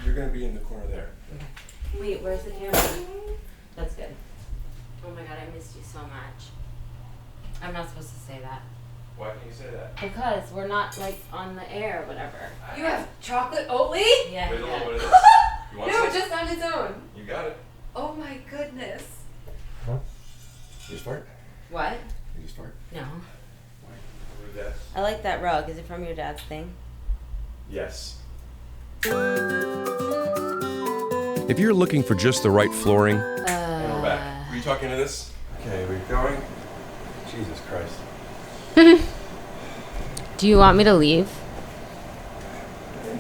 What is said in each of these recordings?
you're going to be in the corner there. Wait, where's the camera? That's good. Oh my god, I missed you so much. I'm not supposed to say that. Why can't you say that? Because we're not like on the air or whatever. You have chocolate Oatly? Yeah. Wait a little bit of this. You want No, some? just on its own. You got it. Oh my goodness. Huh? You fart? What? You just fart? No. Why? Your dad? I like that rug. Is it from your dad's thing? Yes. If you're looking for just the right flooring, And we're back. Were you talking to this? Okay, we're going. Jesus Christ. Do you want me to leave?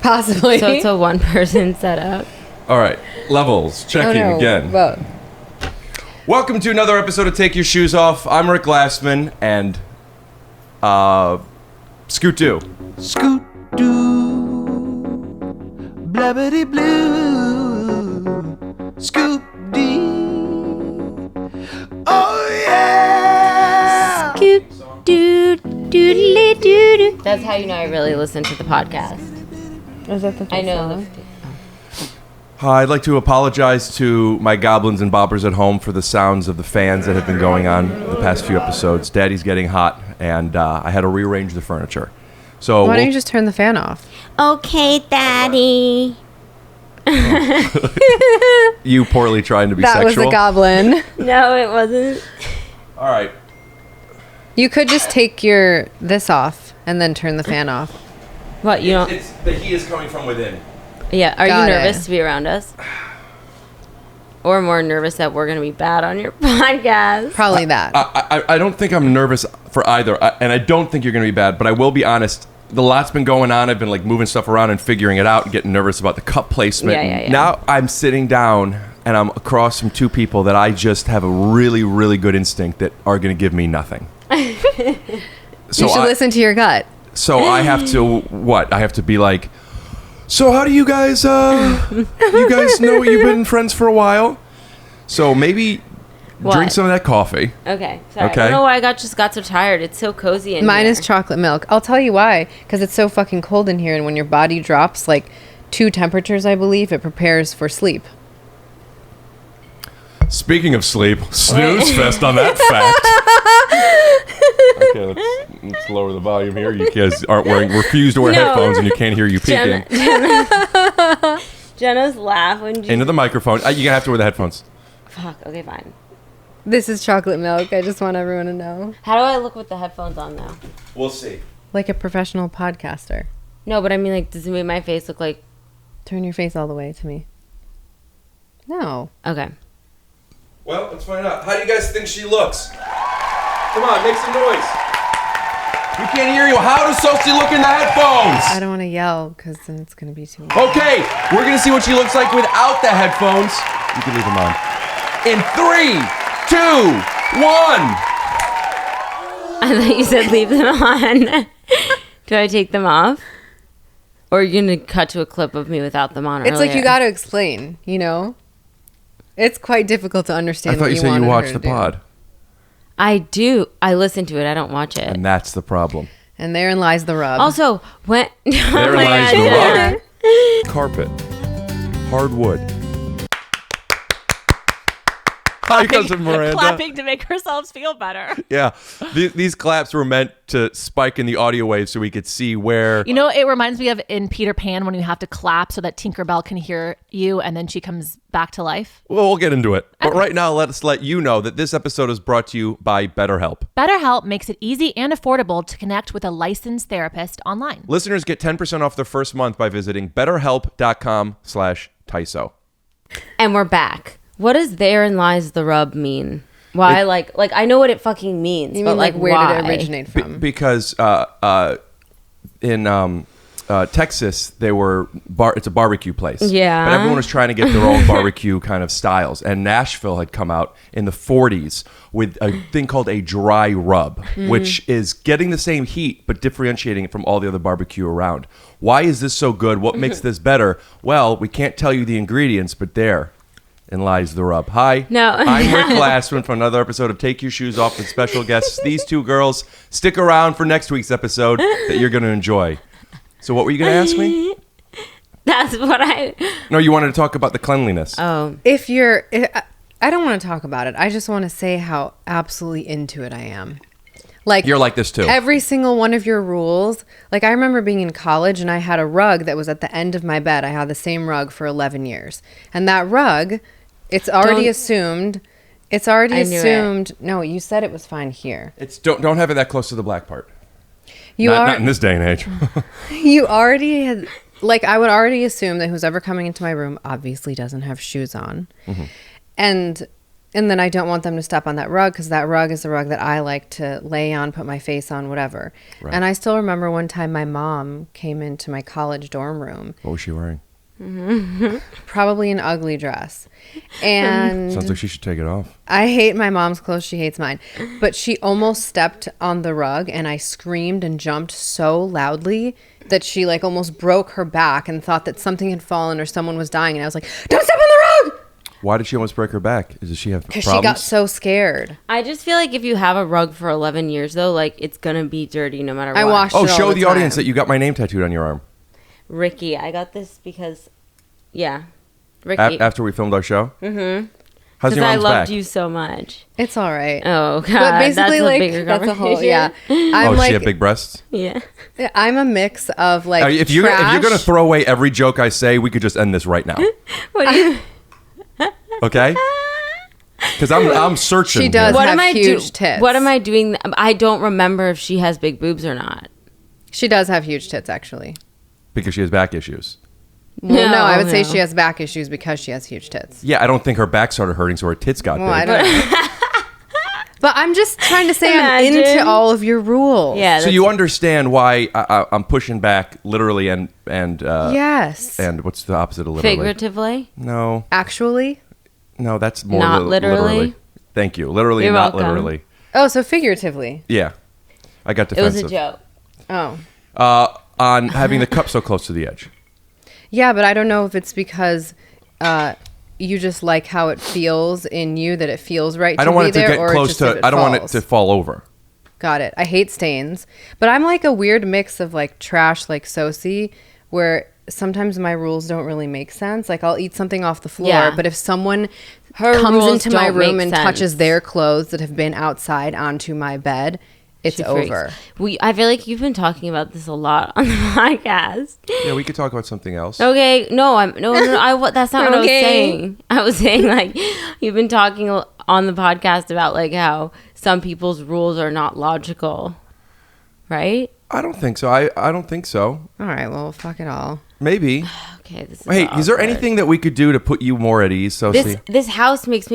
Possibly. So it's a one-person setup. all right, levels, checking again. Both. Welcome to another episode of Take Your Shoes Off. I'm Rick Glassman and Scoot Doo. Scoot doo, blabbity blue, scoop dee. Oh yeah! Scoop doo doodly doo. That's how you know I really listen to the podcast. Is that the I know. Hi, I'd like to apologize to my goblins and boppers at home for the sounds of the fans that have been going on the past few episodes. Daddy's getting hot, and I had to rearrange the furniture. So Why don't you just turn the fan off? Okay, Daddy. you poorly trying to be That sexual? was a goblin. No, it wasn't. All right. You could just take this off and then turn the fan off. What, you don't? It's the heat is coming from within. Yeah, are Got you it. nervous to be around us? Or more nervous that we're going to be bad on your podcast? Probably that. I don't think I'm nervous for either, and I don't think you're going to be bad, but I will be honest. The lot's been going on. I've been like moving stuff around and figuring it out and getting nervous about the cup placement. Yeah. Now I'm sitting down and I'm across from two people that I just have a really, really good instinct that are going to give me nothing. You should listen to your gut. So I have to, what? I have to be like, so how do you guys, you guys know you've been friends for a while? So maybe What? drink some of that coffee. Okay, sorry. Okay. I don't know why I just got so tired. It's so cozy in Mine here. is chocolate milk. I'll tell you why. Because it's so fucking cold in here, and when your body drops like 2 temperatures, I believe, it prepares for sleep. Speaking of sleep, snooze fest on that fact. Okay, let's lower the volume here. You guys refuse to wear No. headphones, and you can't hear you peeking. Jenna's laugh when you... Into the microphone. You're gonna have to wear the headphones. Fuck, okay, fine. This is chocolate milk. I just want everyone to know. How do I look with the headphones on now? We'll see. Like a professional podcaster. No, but I mean, like, does it make my face look like... Turn your face all the way to me. No. Okay. Well, let's find out. How do you guys think she looks? Come on, make some noise. We can't hear you. How does Sosie look in the headphones? I don't want to yell because then it's going to be too loud. Okay, we're gonna see what she looks like without the headphones. You can leave them on. In 3, 2, 1. I thought you said leave them on. Do I take them off? Or are you going to cut to a clip of me without them on It's like you earlier? got to explain, you know? It's quite difficult to understand I thought what you you said you wanted her watched to the do. pod, I do. I listen to it. I don't watch it. and that's the problem. And therein lies the rub. Also, when... There Oh my lies God, the Jenna. rub. Carpet, hardwood. Hi, cousin Miranda. Clapping to make ourselves feel better. Yeah, these claps were meant to spike in the audio wave so we could see where. You know, it reminds me of in Peter Pan when you have to clap so that Tinkerbell can hear you and then she comes back to life. Well, we'll get into it. But right now, let's let you know that this episode is brought to you by BetterHelp. BetterHelp makes it easy and affordable to connect with a licensed therapist online. Listeners get 10% off their first month by visiting betterhelp.com/TYSO. And we're back. What does therein lies the rub mean? Why, like I know what it fucking means, you but mean like where why? did it originate from? Because in Texas, it's a barbecue place. Yeah. But everyone was trying to get their own barbecue kind of styles. And Nashville had come out in the 40s with a thing called a dry rub, which is getting the same heat, but differentiating it from all the other barbecue around. Why is this so good? What makes this better? Well, we can't tell you the ingredients, but therein lies the rub. Hi. No. I'm Rick Glassman from another episode of Take Your Shoes Off with special guests. These two girls. Stick around for next week's episode that you're going to enjoy. So what were you going to ask me? That's what I. No, you wanted to talk about the cleanliness. Oh, I don't want to talk about it. I just want to say how absolutely into it I am. Like, You're like this too. Every single one of your rules. Like, I remember being in college and I had a rug that was at the end of my bed. I had the same rug for 11 years. And that rug, it's already assumed. It's already assumed. No, you said it was fine here. It's don't have it that close to the black part. You Not in this day and age. You already had, like, I would already assume that who's ever coming into my room obviously doesn't have shoes on. Mm-hmm. And then I don't want them to step on that rug because that rug is the rug that I like to lay on, put my face on, whatever. Right. And I still remember one time my mom came into my college dorm room. What was she wearing? Probably an ugly dress. And Sounds like she should take it off. I hate my mom's clothes. She hates mine. But she almost stepped on the rug and I screamed and jumped so loudly that she like almost broke her back and thought that something had fallen or someone was dying. And I was like, don't step on the rug! Why did she almost break her back? Does she have Because problems? she got so scared. I just feel like if you have a rug for 11 years, though, like it's gonna be dirty no matter what. I washed it all show the time. audience that you got my name tattooed on your arm. Ricky, I got this because, yeah, Ricky. After we filmed our show? Mm-hmm. How's Because your I arm's loved back? you so much. It's all right. Oh God, But basically, that's a like, bigger that's a whole, conversation. yeah. I'm she had big breasts? Yeah. I'm a mix of like If you're trash. going to throw away every joke I say, we could just end this right now. What do you? Okay? Because I'm searching. She does. here. What have am I huge tits. What am I doing? I don't remember if she has big boobs or not. She does have huge tits, actually. Because she has back issues. Well, no, I would say no. she has back issues because she has huge tits. Yeah, I don't think her back started hurting, so her tits got Well, I big. don't know. But I'm just trying to say I'm Imagine. into all of your rules. Yeah. So you understand why I'm pushing back literally and Yes. and what's the opposite of literally? figuratively. No, Actually? no, that's more Not literally? Thank you. Literally, You're not welcome. literally. Oh, so figuratively. Yeah, I got It was defensive. a joke. Oh. On having the cup so close to the edge. Yeah, but I don't know if it's because you just like how it feels in you, that it feels right to I don't be want it to there, get or close just to. if it I don't want it falls. to fall over. Got it. I hate stains. But I'm like a weird mix of like trash like Sosie, where sometimes my rules don't really make sense. Like I'll eat something off the floor, Yeah. but if someone Her comes rules into my don't room make and sense. touches their clothes that have been outside onto my bed, it's She freaks. over. I feel like you've been talking about this a lot on the podcast. Yeah, we could talk about something else. Okay, no, that's not what I was Okay. saying. I was saying like you've been talking on the podcast about like how some people's rules are not logical, right? I don't think so. I don't think so. All right, well, fuck it all. Maybe. Okay, this is Hey, is there awkward. anything that we could do to put you more at ease, Sosie? This house made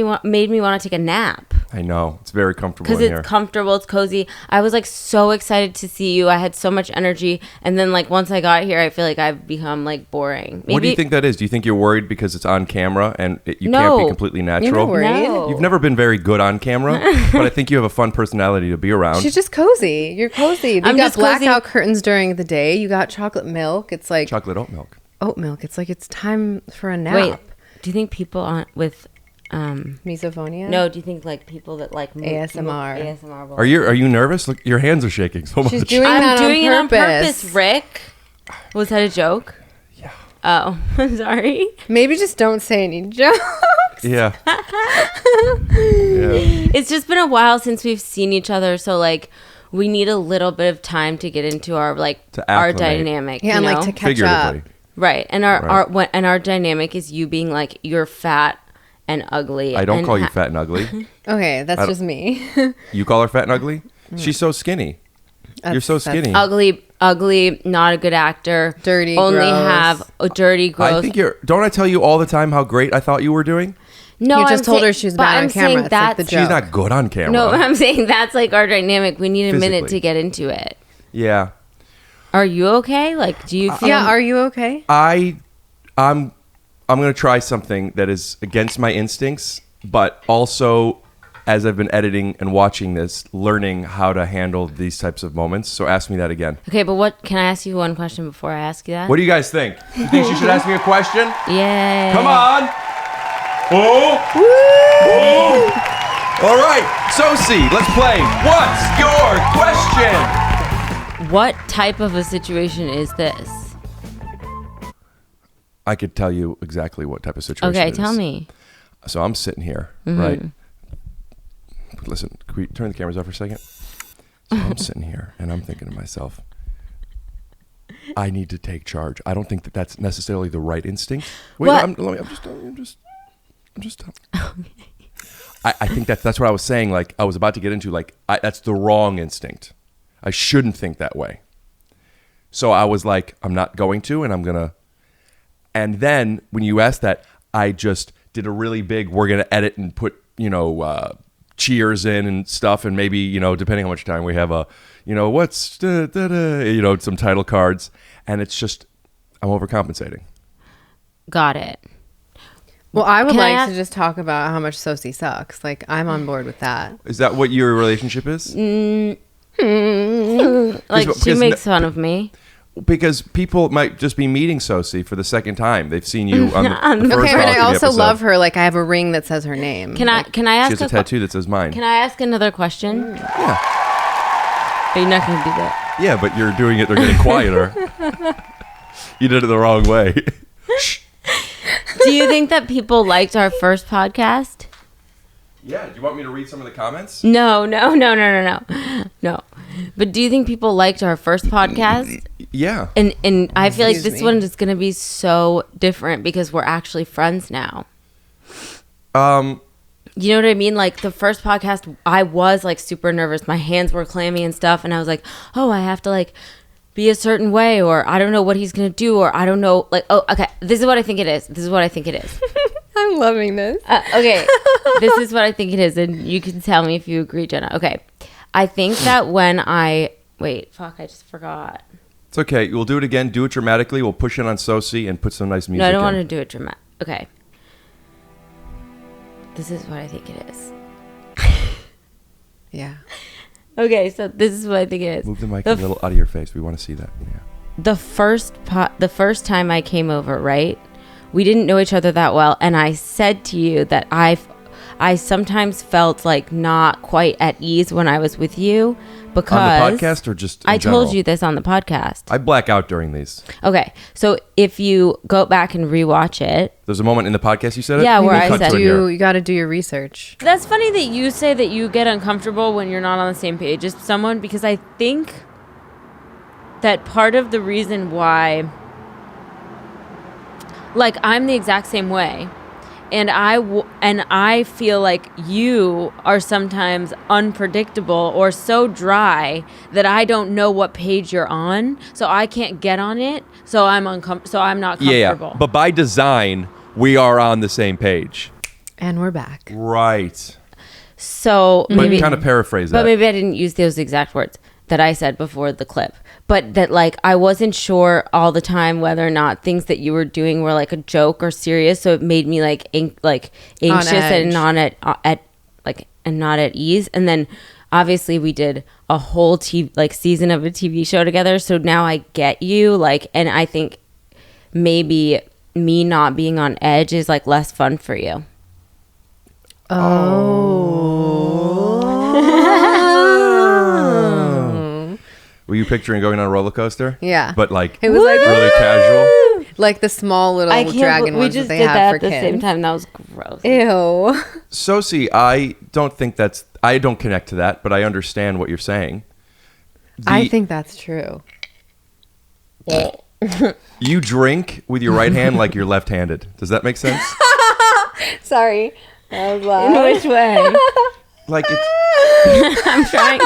me want to take a nap. I know. It's very comfortable Because in it's here. comfortable, it's cozy. I was like so excited to see you. I had so much energy, and then like once I got here, I feel like I've become like boring. What do you think that is? Do you think you're worried because it's on camera and you No. can't be completely natural? You're not worried. No. You've never been very good on camera, but I think you have a fun personality to be around. She's just cozy. You're cozy. You I'm got just cozy. blackout curtains during the day. You got chocolate milk. It's like Chocolate oat milk. oat milk. It's like it's time for a nap. Wait, do you think people with Misophonia? no? Do you think like people that like ASMR. ASMR will, Are you nervous? Look, your hands are shaking so much. She's doing I'm that doing on it on purpose. purpose, Rick. Was that a joke? Yeah. Oh, sorry. Maybe just don't say any jokes. Yeah. Yeah. It's just been a while since we've seen each other, so like we need a little bit of time to get into our like To our acclimate. dynamic. Yeah, you and know? like to catch up. Figuratively. Right, and our Right. our dynamic is you being like you're fat and ugly. I don't and call you fat and ugly. Okay, that's I just me. You call her fat and ugly? She's so skinny. You're so That's- skinny. ugly, not a good actor. Dirty, only gross. have a dirty, gross. I think don't I tell you all the time how great I thought you were doing? no, You I'm just told saying- her she was but bad on I'm camera. saying It's like the that's joke. She's not good on camera. no. I'm saying that's like our dynamic. We need a minute Physically. to get into it. Yeah. Are you okay? Like, do you feel? Yeah, are you okay? I'm going to try something that is against my instincts, but also as I've been editing and watching this, learning how to handle these types of moments. So ask me that again. Okay, but what? Can I ask you one question before I ask you that? What do you guys think? You think she should ask me a question? Yeah. Come on. Oh. Oh. All right. Sosie, let's play. What's your question? What type of a situation is this? I could tell you exactly what type of situation Okay, it tell is. me. So I'm sitting here, right? Listen, can we turn the cameras off for a second? So I'm sitting here and I'm thinking to myself, I need to take charge. I don't think that that's necessarily the right instinct. Wait, What? I'm just telling you. I'm just telling you. I think that's what I was saying. Like I was about to get into. Like that's the wrong instinct. I shouldn't think that way. So I was like, I'm not going to, and I'm gonna. And then when you asked that, I just did a really big. We're gonna edit and put cheers in and stuff, and maybe depending on how much time we have, what's some title cards, and it's just I'm overcompensating. Got it. Well, I would Can I like ask- to just talk about how much Sosie sucks. Like, I'm on board with that. Is that what your relationship is? Like she because makes fun of me. Because people might just be meeting Sosie for the second time. They've seen you on the first Okay, but I Balcony also episode. love her. Like, I have a ring that says her name. Can I She ask has a tattoo that says mine. Can I ask another question? Yeah. Are you not going to do that? Yeah, but you're doing it. They're getting quieter. You did it the wrong way. Do you think that people liked our first podcast? Yeah. Do you want me to read some of the comments? No. But do you think people liked our first podcast? Yeah. And I feel like Excuse this me. one is going to be so different because we're actually friends now. You know what I mean? Like the first podcast, I was like super nervous. My hands were clammy and stuff. And I was like, oh, I have to like be a certain way, or I don't know what he's going to do, or I don't know. Like, oh, okay. This is what I think it is. I'm loving this. Okay. This is what I think it is. And you can tell me if you agree, Jenna. Okay. I think that wait, fuck, I just forgot. It's okay. We'll do it again. Do it dramatically. We'll push it on Sosie and put some nice music No, I don't in. want to do it dramatic. Okay. This is what I think it is. Yeah. Okay, so this is what I think it is. Move the mic a little out of your face. We want to see that. Yeah. The first time I came over, right? We didn't know each other that well, and I said to you that I sometimes felt like not quite at ease when I was with you because On the podcast or just in I general? told you this on the podcast. I black out during these. Okay, so if you go back and rewatch it, There's a moment in the podcast you said it? Yeah, where We'll I cut said to it here. You got to do your research. that's funny that you say that you get uncomfortable when you're not on the same page as someone, because I think that part of the reason why, like, I'm the exact same way, and I feel like you are sometimes unpredictable or so dry that I don't know what page you're on, so I can't get on it, so I'm not comfortable. Yeah, but by design, we are on the same page. And we're back. Right. So But maybe kind of paraphrase that. But maybe I didn't use those exact words that I said before the clip. But that, like, I wasn't sure all the time whether or not things that you were doing were like a joke or serious. So it made me like anxious and not at ease. And then obviously we did a whole season of a TV show together. So now I get you, like, and I think maybe me not being on edge is like less fun for you. Were you picturing going on a roller coaster? Yeah. But like It was like really casual? like the small little I can't. dragon We ones just that they did have that for at the kids. same time. That was gross. Ew. Sosie, I don't connect to that, but I understand what you're saying. I think that's true. You drink with your right hand like you're left-handed. Does that make sense? Sorry. That was In loud. which way? Like it's I'm trying.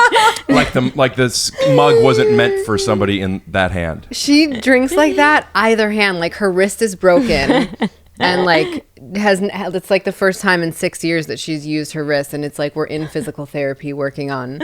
like the mug wasn't meant for somebody in that hand. She drinks like that either hand, like her wrist is broken and like it's like the first time in 6 years that she's used her wrist, and it's like we're in physical therapy working on.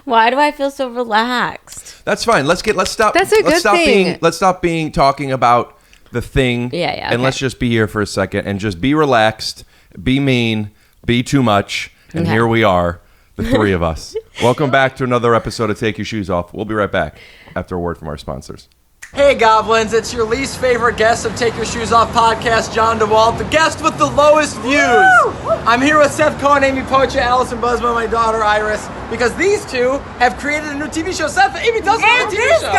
Why do I feel so relaxed? That's fine. Let's stop. That's a good thing. Let's stop talking about the thing. Yeah, And okay. let's just be here for a second and just be relaxed, be mean, be too much, and Okay. here we are, the three of us. Welcome back to another episode of Take Your Shoes Off. We'll be right back after a word from our sponsors. Hey Goblins, it's your least favorite guest of Take Your Shoes Off podcast, John DeWalt, the guest with the lowest views. I'm here with Seth Cohen, Amy Pocha, Allison Busma, my daughter Iris, because these two have created a new TV show. Seth, Amy, tell us about the TV show.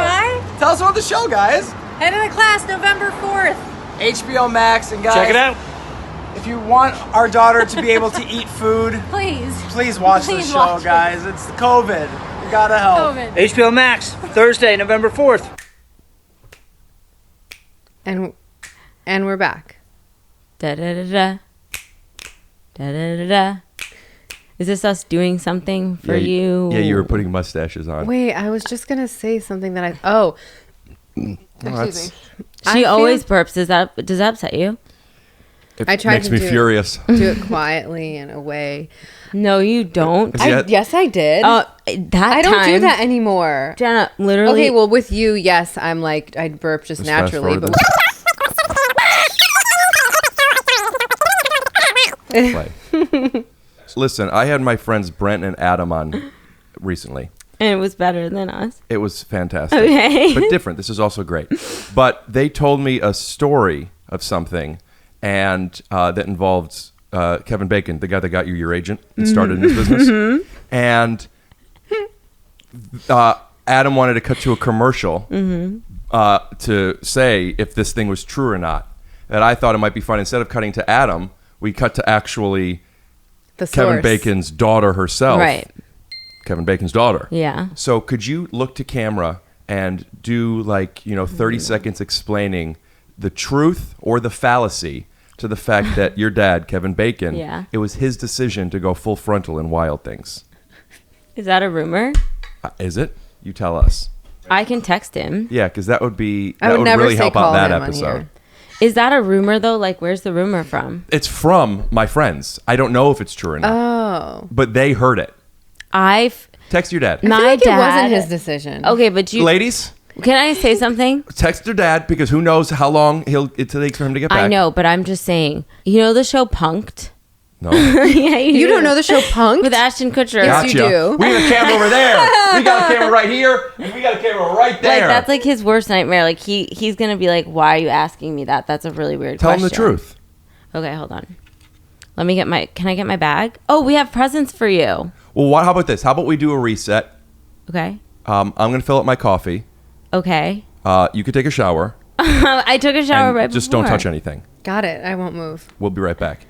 Tell us about the show, guys. Head of the class, November 4th. HBO Max. And guys, Check it out. if you want our daughter to be able to eat food, please watch the show, guys. It's COVID. You gotta help. HBO Max, Thursday, November 4th. And we're back. Da da da da. Da da da da. Is this us doing something for you? Yeah, you were putting mustaches on. Wait, I was just gonna say something that excuse me. She always burps. Does that upset you? It I tried makes to me do it. furious. Do it quietly in a way. No, you don't. Yes, I did. That I don't do time- that anymore. Jenna, literally. Okay, well, with you, yes, I'm like I'd burp just Let's fast naturally, forward but Play. Listen, I had my friends Brent and Adam on recently. and it was better than us. It was fantastic. Okay. But different. This is also great. But they told me a story of something and that involved Kevin Bacon, the guy that got you your agent and started in his business. And Adam wanted to cut to a commercial to say if this thing was true or not. And I thought it might be fun. Instead of cutting to Adam, we cut to actually the Kevin source. Bacon's daughter herself. Right. Kevin Bacon's daughter. Yeah. So could you look to camera and do 30 seconds explaining the truth or the fallacy to the fact that your dad, Kevin Bacon, Yeah. it was his decision to go full frontal in Wild Things. Is that a rumor? Is it? You tell us. I can text him. Yeah, because that would I would never really say help out call that him on episode. here. Is that a rumor though? Like, where's the rumor from? It's from my friends. I don't know if it's true or not, Oh, but they heard it. Text your dad. My I feel like dad. it wasn't his decision. Okay, but you. Ladies, Can I say something? text your dad because who knows how long it takes for him to get back. I know, but I'm just saying. You know the show Punked? No. Yeah, You don't know the show Punked? with Ashton Kutcher. Yes, you do. We got a camera over there. We got a camera right here. And we got a camera right there. Like that's like his worst nightmare. Like he's gonna be like, "Why are you asking me that?" That's a really weird Tell question. him the truth. Okay, hold on. Let me get my. Can I get my bag? Oh, we have presents for you. Well, how about this? How about we do a reset? Okay. I'm going to fill up my coffee. Okay. You could take a shower. I took a shower And right just before. don't touch anything. Got it. I won't move. We'll be right back.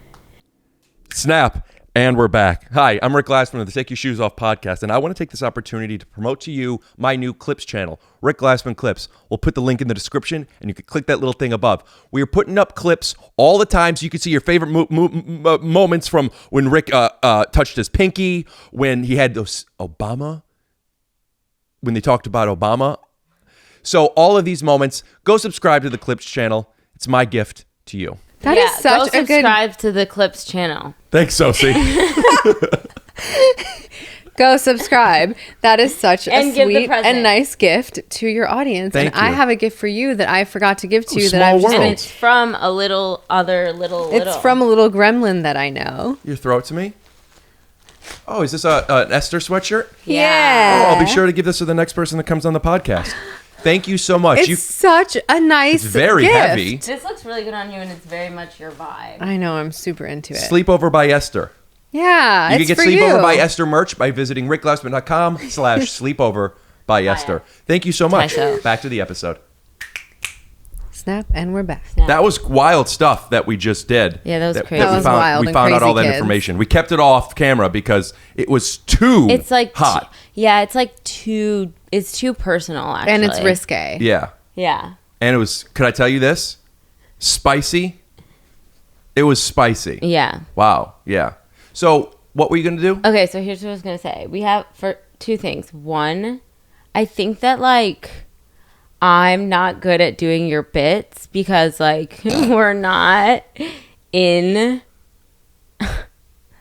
Snap. And we're back. Hi, I'm Rick Glassman of the Take Your Shoes Off podcast, and I want to take this opportunity to promote to you my new Clips channel, Rick Glassman Clips. We'll put the link in the description, and you can click that little thing above. We are putting up clips all the time, so you can see your favorite moments from when Rick touched his pinky, when he had those Obama, when they talked about Obama. So all of these moments, go subscribe to the Clips channel. It's my gift to you. That is such go a good. subscribe to the Clips channel. Thanks, Sosie. Go subscribe. That is such And a give the sweet present. and nice gift to your audience. Thank and I you. have a gift for you that I forgot to give to you. small That I've just world. And it's from a little. It's from a little gremlin that I know. You throw it to me? Oh, is this an Esther sweatshirt? Yeah. Oh, I'll be sure to give this to the next person that comes on the podcast. Thank you so much. It's such a nice. It's very gift. heavy. This looks really good on you, and it's very much your vibe. I know. I'm super into it. Sleepover by Esther. Yeah, You it's can get for Sleepover you. by Esther merch by visiting rickglassman.com/sleepover by Esther. Thank you so much. TYSO. Back to the episode. Snap, and we're back. That was wild stuff that we just did. Yeah, that was crazy. That we was found, wild We and found out all that crazy kids. information. We kept it off camera because it was too It's like hot. Yeah, it's like too. It's too personal, actually, And it's risque. Yeah. Yeah. And it was, could I tell you this? Spicy. It was spicy. Yeah. Wow. Yeah. So what were you going to do? Okay, so here's what I was gonna say. We have for two things. One, I think that like I'm not good at doing your bits because like we're not in.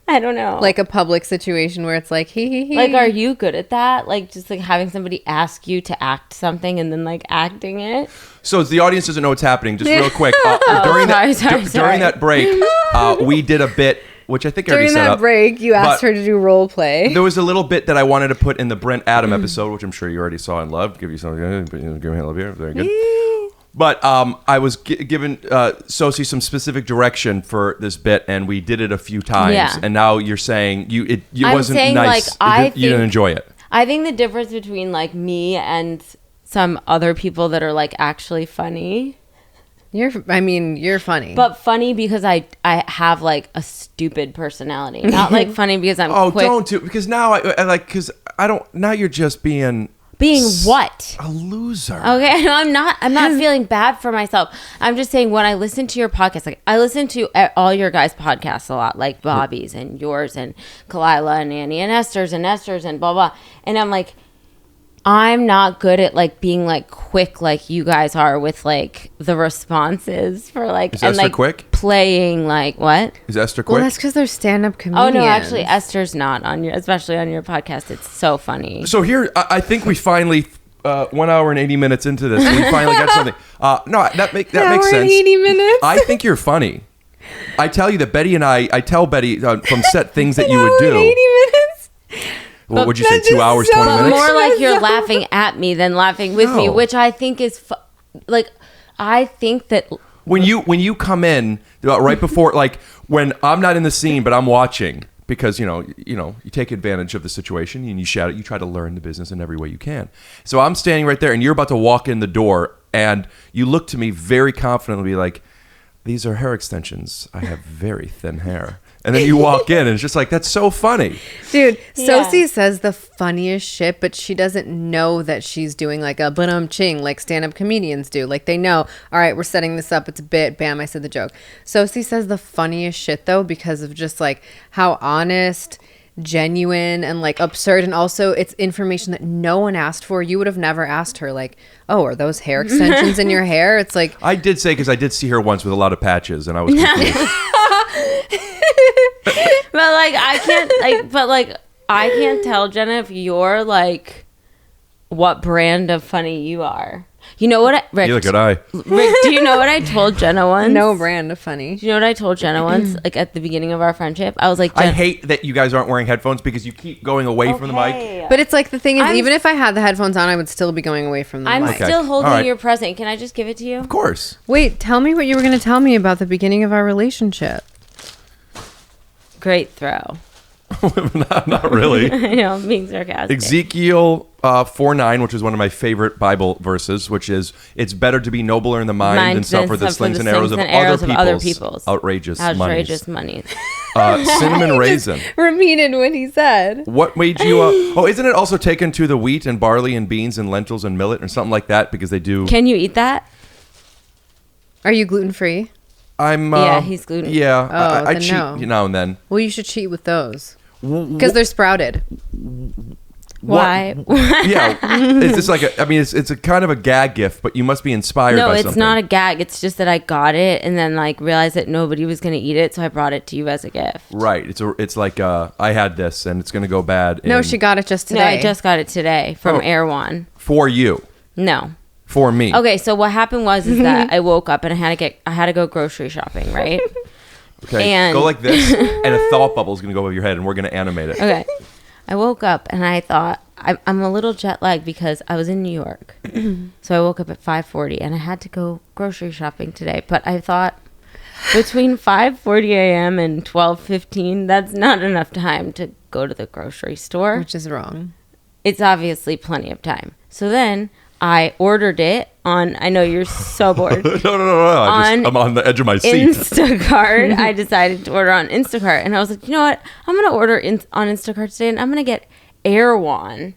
I don't know. Like a public situation where it's like, he. Like, are you good at that? Like, just like having somebody ask you to act something and then like acting it. So the audience doesn't know what's happening. Just real quick. During sorry. that break, we did a bit, which I think I already During set that up. break, you asked but her to do role play. There was a little bit that I wanted to put in the Brent Adam episode, which I'm sure you already saw and loved. Give you something. Give me a love here. Very good. But I was given Sosie some specific direction for this bit, and we did it a few times. Yeah. And now you're saying it I'm wasn't saying, nice. like, You didn't enjoy it. I think the difference between like me and some other people that are like actually funny You're funny. But funny because I have like a stupid personality. Not like funny because I'm quick. Don't do, because now I like, because I don't, now you're just being what? a loser. Okay, no, I'm not feeling bad for myself. I'm just saying when I listen to your podcast, like I listen to all your guys' podcasts a lot, like Bobby's and yours and Kalila and Annie and Esther's and blah blah. And I'm like, I'm not good at like being like quick like you guys are with like the responses for like Is Esther like quick? Playing like what? Is Esther quick? Well, that's because they're stand-up comedians. Oh no, actually Esther's not on your, especially on your podcast. It's so funny. So here, I think we finally, 1 hour and 80 minutes into this, we finally got something. No, that makes sense. 80 minutes. I think you're funny. I tell you that Betty and I tell Betty from set things that you would do. 80 minutes. What would you say, That's 2 just hours, so 20 minutes? More like you're laughing at me than laughing with me, No. which I think is like I think that When you come in right before, like when I'm not in the scene but I'm watching, because you take advantage of the situation and you shout it, you try to learn the business in every way you can. So I'm standing right there and you're about to walk in the door and you look to me very confidently like, these are hair extensions. I have very thin hair. And then you walk in and it's just like, that's so funny. Dude, Yeah. Sosie says the funniest shit, but she doesn't know that she's doing like a ching like stand-up comedians do. Like they know, all right, we're setting this up. It's a bit. Bam, I said the joke. Sosie says the funniest shit though because of just like how honest, genuine, and like absurd, and also it's information that no one asked for. You would have never asked her like, oh, are those hair extensions in your hair? It's like, I did say, because I did see her once with a lot of patches and I was confused. but like I can't tell Jenna if you're like what brand of funny you are. You know what, Rick? You look at I. Rick, do you know what I told Jenna once? no brand of funny. Do you know what I told Jenna once? Like at the beginning of our friendship, I was like, I Jen- hate that you guys aren't wearing headphones because you keep going away from the mic. But it's like the thing is, I'm- even if I had the headphones on, I would still be going away from the I'm mic. Okay. still holding All right. your present. Can I just give it to you? Of course. Wait, tell me what you were going to tell me about the beginning of our relationship. Great throw. not really. I know, I'm being sarcastic. Ezekiel 4:9, which is one of my favorite Bible verses, which is, it's better to be nobler in the mind than suffer the slings and arrows of other people's outrageous money. Cinnamon raisin. Repeated what he said. What made you isn't it also taken to the wheat and barley and beans and lentils and millet or something like that, because they do? Can you eat that? Are you gluten-free? I'm Yeah, he's gluten. Yeah, Oh, I then cheat no. now and then. Well, you should cheat with those. Because they're sprouted. Why? Yeah, it's just like it's a kind of a gag gift, but you must be inspired No, by it's something. not a gag. It's just that I got it and then like realized that nobody was going to eat it, so I brought it to you as a gift. Right. It's like I had this and it's gonna go bad. No, in- she got it just today. No, I just got it today from Oh. Air One. for you, No. for me. Okay, so what happened was is that I woke up and I had to go grocery shopping, right? Okay, and- go like this, and a thought bubble is gonna go over your head, and we're gonna animate it. Okay. I woke up and I thought I'm a little jet lagged because I was in New York. So I woke up at 5:40 and I had to go grocery shopping today. But I thought between 5:40 a.m. and 12:15, that's not enough time to go to the grocery store. Which is wrong. It's obviously plenty of time. So then I ordered it on, I know you're so bored. No. I'm on the edge of my seat. Instacart. I decided to order on Instacart, and I was like, you know what? I'm gonna order on Instacart today, and I'm gonna get Erewhon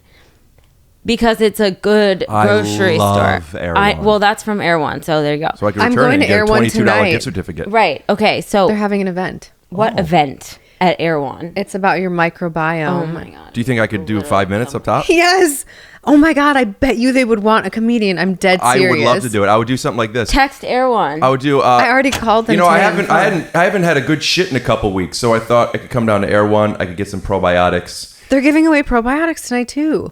because it's a good grocery I love store. Erewhon. Well, that's from Erewhon, so there you go. So I can I'm return going it and to get a Erewhon $22 tonight. gift certificate. Right. Okay. So They're having an event. what event at Erewhon? It's about your microbiome. Oh my god. Do you think I could do 5 minutes up top? Yes. Oh my God. I bet you they would want a comedian. I'm dead I serious. would love to do it. I would do something like this. Text Erewhon. I would do. I already called them. You know, I today. haven't had a good shit in a couple weeks, so I thought I could come down to Air One. I could get some probiotics. They're giving away probiotics tonight too.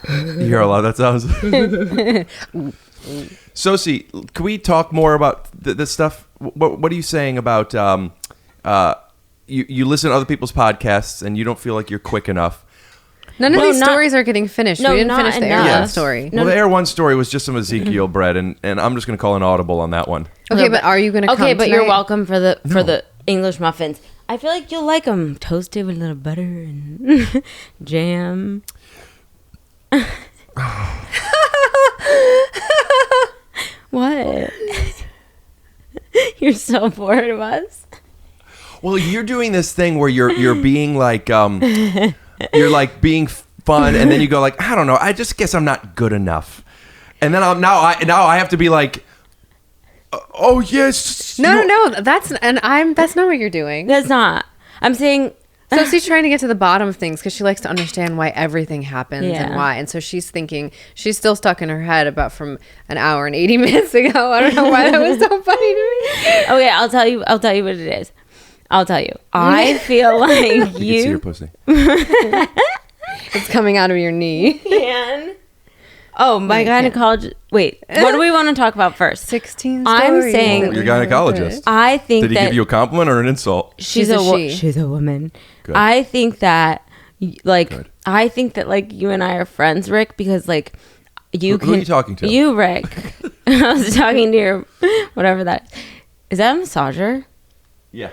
You hear a lot of that sounds. Sosie, can we talk more about this stuff? What are you saying about you listen to other people's podcasts and you don't feel like you're quick enough? None of Well, these not- stories are getting finished. No, we didn't not finish the enough. Erewhon Yes. story. Well, the Air One story was just some Ezekiel bread, and I'm just going to call an audible on that one. Okay, but are you going to come Okay, but you're tonight? welcome for the English muffins. I feel like you'll like them toasted with a little butter and jam. What? You're so bored of us. Well, you're doing this thing where you're being like you're like being fun, and then you go like, I don't know, I just guess I'm not good enough, and then now I have to be like, oh yes, No, that's not what you're doing. That's not. I'm saying. So she's trying to get to the bottom of things because she likes to understand why everything happens and Yeah. why. And so she's thinking, she's still stuck in her head about from an hour and 80 minutes ago. I don't know why that was so funny to me. Okay, I'll tell you what it is. I'll tell you. I feel like you can see your pussy. It's coming out of your knee. can. Oh, my gynecologist. Wait, what do we want to talk about first? 16 I'm stories. saying- Your gynecologist. I think Did he that give you a compliment or an insult? she's a a she. she's a woman. Good. I think that like Good. I think that like you and I are friends, Rick, because like you Who are you talking to? You, Rick. I was talking to your whatever that is. Is that a massager? Yeah.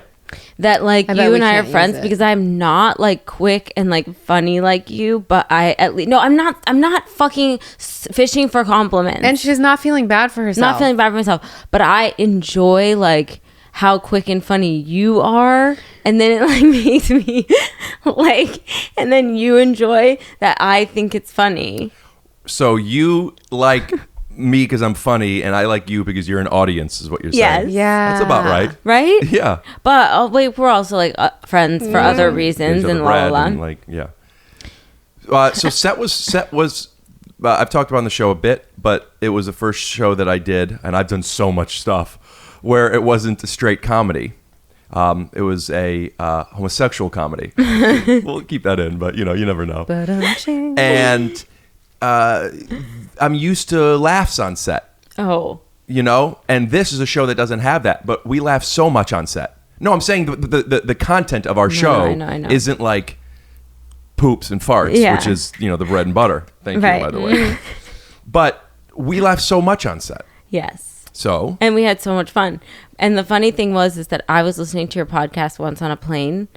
That like I bet you we and I are can't friends use it. because I'm not like quick and like funny like you, but I at least I'm not fucking fishing for compliments. And she's not feeling bad for herself. not feeling bad for myself, but I enjoy like how quick and funny you are, and then it like makes me like, and then you enjoy that I think it's funny. So you like me because I'm funny, and I like you because you're an audience, is what you're Yes. saying. Yeah. That's about right. Right? Yeah. But wait, we're also like friends for other reasons There's and other la la bread la. and, like, yeah. So set was. I've talked about on the show a bit, but it was the first show that I did, and I've done so much stuff where it wasn't a straight comedy. It was a homosexual comedy. We'll keep that in, but you never know. And I'm used to laughs on set. Oh. And this is a show that doesn't have that, but we laugh so much on set. No, I'm saying the content of our show I know. isn't like poops and farts, Yeah. which is the bread and butter. Thank Right. you, by the way. But we laugh so much on set. Yes. So And we had so much fun. And the funny thing is that I was listening to your podcast once on a plane,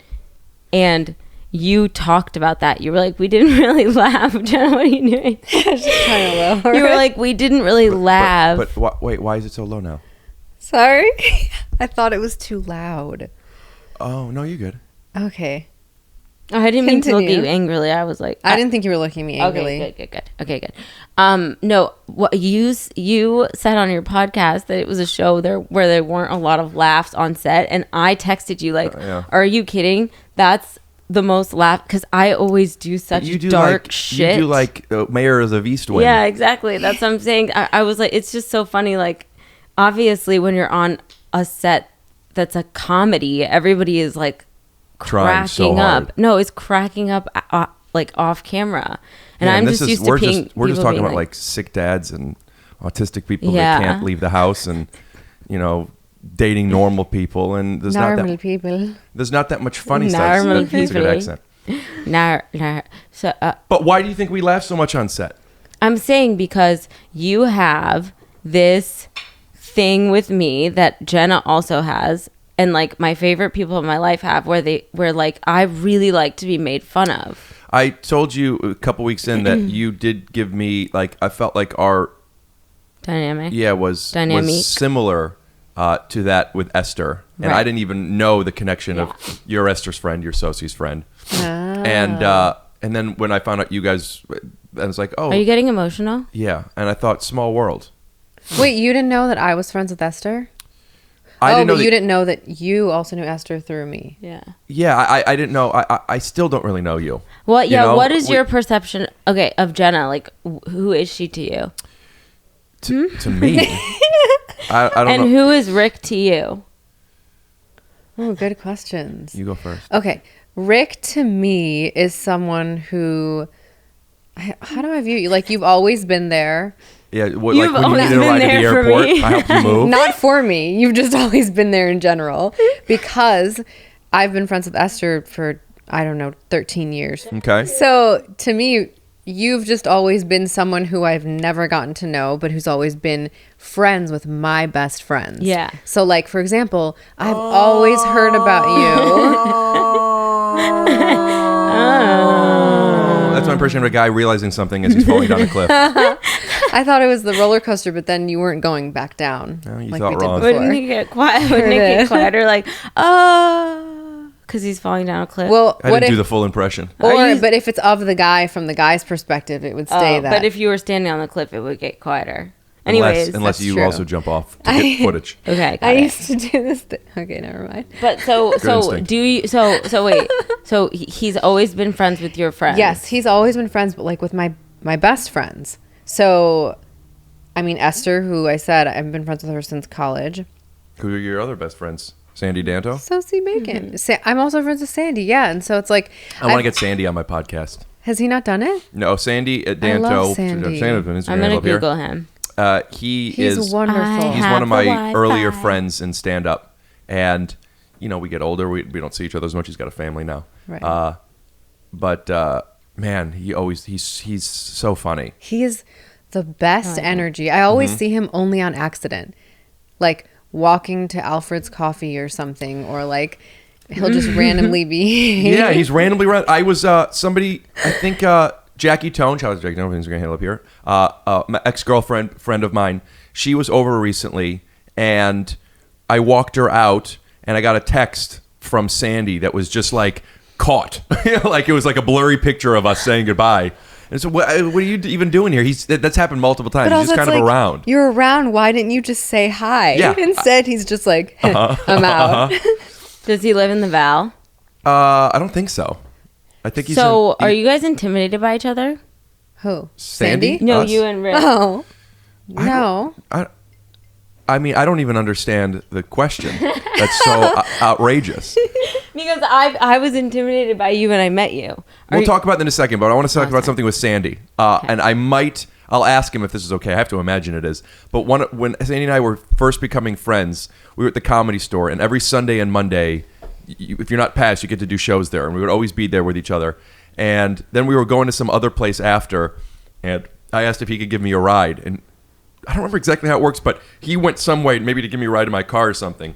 and you talked about that. You were like, we didn't really laugh. Jenna, what are you doing? You were like, we didn't really laugh. But wait, why is it so low now? Sorry. I thought it was too loud. Oh no, you're good. Okay. Oh, I didn't mean to look at you Continue. angrily. I was like, I didn't think you were looking at me angrily. Okay, good. No, what you said on your podcast that it was a show where there weren't a lot of laughs on set, and I texted you like, yeah. "Are you kidding? That's the most laugh," because I always do such You do dark like, shit. You do like Mayors of Eastwind. Yeah, exactly. That's what I'm saying. I was like, it's just so funny. Like, obviously, when you're on a set that's a comedy, everybody is like Trying so cracking hard. up. No, it's cracking up like off camera, and Yeah, I'm this just is- used to we're being. just people talking being about like sick dads and autistic people Yeah. that can't leave the house, and dating normal people, and there's Normal people. there's not that much funny stuff. Normal That's a good people. accent. Nah. So But why do you think we laugh so much on set? I'm saying because you have this thing with me that Jenna also has, and like my favorite people in my life have, where like I really like to be made fun of. I told you a couple weeks in that you did give me like I felt like our Dynamic. was Dynamic. similar to that with Esther, and Right. I didn't even know the connection of you're Esther's friend, you're Sosie's friend, and then when I found out you guys, I was like, oh, Are you getting emotional? yeah, and I thought small world. Wait, you didn't know that I was friends with Esther? I didn't know but that- you didn't know that you also knew Esther through me. Yeah. Yeah, I didn't know. I still don't really know you. What? You Yeah. know, What is we- your perception? Okay, of Jenna. Like, who is she to you? to me? I don't And know. who is Rick to you? Oh, good questions. You go first. Okay. Rick to me is someone who, how do I view you? Like, you've always been there. Yeah, what, You've like when you always needed a been ride to the there for airport, me. I helped you move. Not for me. You've just always been there in general because I've been friends with Esther for, I don't know, 13 years. Okay. So to me, you've just always been someone who I've never gotten to know, but who's always been friends with my best friends. Yeah. So like, for example, I've always heard about That's my impression of a guy realizing something as he's falling down a cliff. I thought it was the roller coaster, but then you weren't going back down. No, you like thought we did wrong. before. Wouldn't he get quiet? Wouldn't it get quieter? Like, because he's falling down a cliff. Well, I what didn't if, do the full impression. but if it's of the guy from the guy's perspective, it would stay that. But if you were standing on the cliff, it would get quieter. Anyways, unless that's you true. also jump off to get footage. okay, got I it. used to do this. Okay, never mind. But so instinct. do you? So wait. So he's always been friends with your friends. Yes, he's always been friends, but like with my best friends. So, I mean, Esther, who I said I've been friends with her since college. Who are your other best friends? Sandy Danto? Sosie Bacon. I'm also friends with Sandy. Yeah, and so it's like I want to get Sandy on my podcast. Has he not done it? No, Sandy at I Danto. love Sandy. Sandy's I'm gonna Google him. He's is wonderful. he's Have one of my the Wi-Fi. earlier friends in stand up, and we get older, we don't see each other as much. He's got a family now. Right. But man, he's so funny. He is the best energy. I always see him only on accident, like walking to Alfred's Coffee or something, or like he'll just randomly be. Yeah, he's randomly around. I was somebody, I think Jackie Tone, shout out to Jackie Tone, who's going to handle up here. My ex-girlfriend, friend of mine, she was over recently, and I walked her out, and I got a text from Sandy that was just like caught, like it was like a blurry picture of us saying goodbye. And so, what are you even doing here? That's happened multiple times. But He's also just kind it's of like, around. You're around. Why didn't you just say hi? Yeah. Instead, he's just like, I'm out. Does he live in the Val? I don't think so. I think he's. So are you guys intimidated by each other? Who? Sandy? No, Us? you and Rick. Oh, no. I mean, I don't even understand the question. That's so outrageous. Because I was intimidated by you when I met you. We'll talk about it in a second, but I want to talk about something with Sandy. And I'll ask him if this is okay. I have to imagine it is. But when Sandy and I were first becoming friends, we were at the Comedy Store, and every Sunday and Monday, if you're not passed, you get to do shows there, and we would always be there with each other. And then we were going to some other place after, and I asked if he could give me a ride, and I don't remember exactly how it works, but he went some way maybe to give me a ride in my car or something,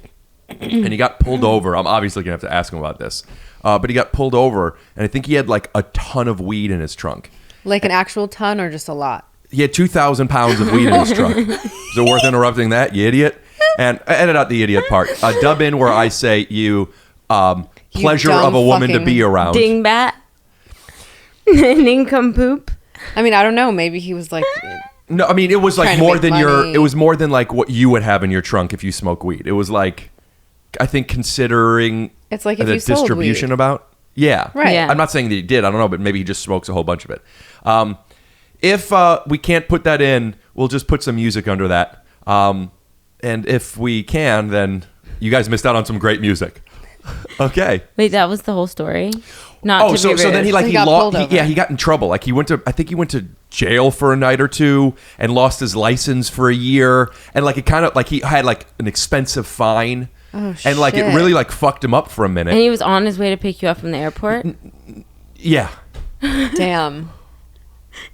and he got pulled over. I'm obviously gonna have to ask him about this, but he got pulled over, and I think he had like a ton of weed in his trunk. Like an actual ton or just a lot? He had 2,000 pounds of weed in his trunk. Is it worth interrupting that, you idiot? And edit out the idiot part. Dub in where I say you pleasure dumb of a woman to fucking be around. Dingbat. Nincompoop. I mean, I don't know. Maybe he was like, No, I mean it was like Trying to more make than money. it was more than like what you would have in your trunk if you smoke weed. It was like, I think considering It's like if the you sold distribution weed. about. Yeah. Right. Yeah. I'm not saying that he did. I don't know, but maybe he just smokes a whole bunch of it. If we can't put that in, we'll just put some music under that. And if we can, then you guys missed out on some great music. Okay. Wait, that was the whole story? Not Oh, to so be then he rude. like He he got lost. pulled over. Yeah, he got in trouble. Like I think he went to jail for a night or two and lost his license for a year. And like it kind of like he had like an expensive fine. Oh, and like it shit. really like fucked him up for a minute. And he was on his way to pick you up from the airport? Yeah. damn.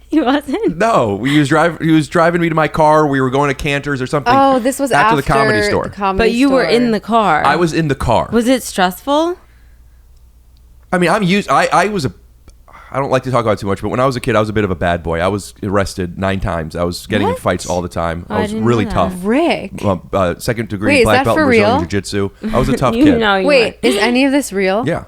He wasn't? No, he was driving me to my car. We were going to Cantor's or something. Oh, this was after the Comedy Store. But you were in the car. I was in the car. Was it stressful? I mean, I don't like to talk about it too much, but when I was a kid, I was a bit of a bad boy. I was arrested 9 times. I was getting in What? fights all the time. Oh, I I was didn't really know that. tough. Rick. Second degree Wait, is black that belt in for Brazilian real? Jiu-Jitsu. I was a tough You kid. know you Wait, were. is any of this real? Yeah.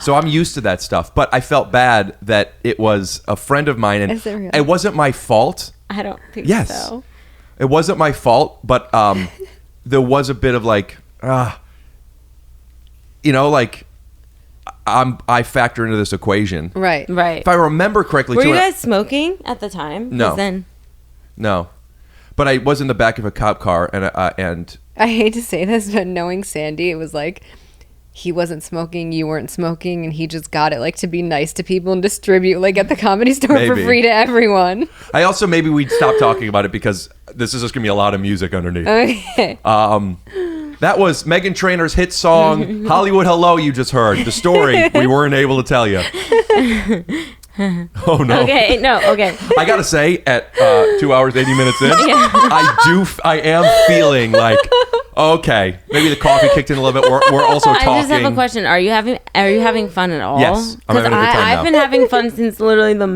So I'm used to that stuff, but I felt bad that it was a friend of mine, and Is it real? it wasn't my fault. I don't think Yes. so. It wasn't my fault, but there was a bit of like, like I factor into this equation. Right. Right. If I remember correctly, Were too, you and I- guys smoking at the time? 'Cause No. Then No, but I was in the back of a cop car, and I hate to say this, but knowing Sandy, it was like he wasn't smoking, you weren't smoking, and he just got it like to be nice to people and distribute like at the Comedy Store for Maybe. free to everyone. I also maybe we'd stop talking about it because this is just gonna be a lot of music underneath. Okay. That was Meghan Trainor's hit song "Hollywood Hello." You just heard the story we weren't able to tell you. Oh no. Okay, no, okay. I gotta say, at 2 hours 80 minutes in, I am feeling like, Okay, maybe the coffee kicked in a little bit. We're also talking. I just have a question. Are you having fun at all? Yes, I'm having a good time now. I've been having fun since literally the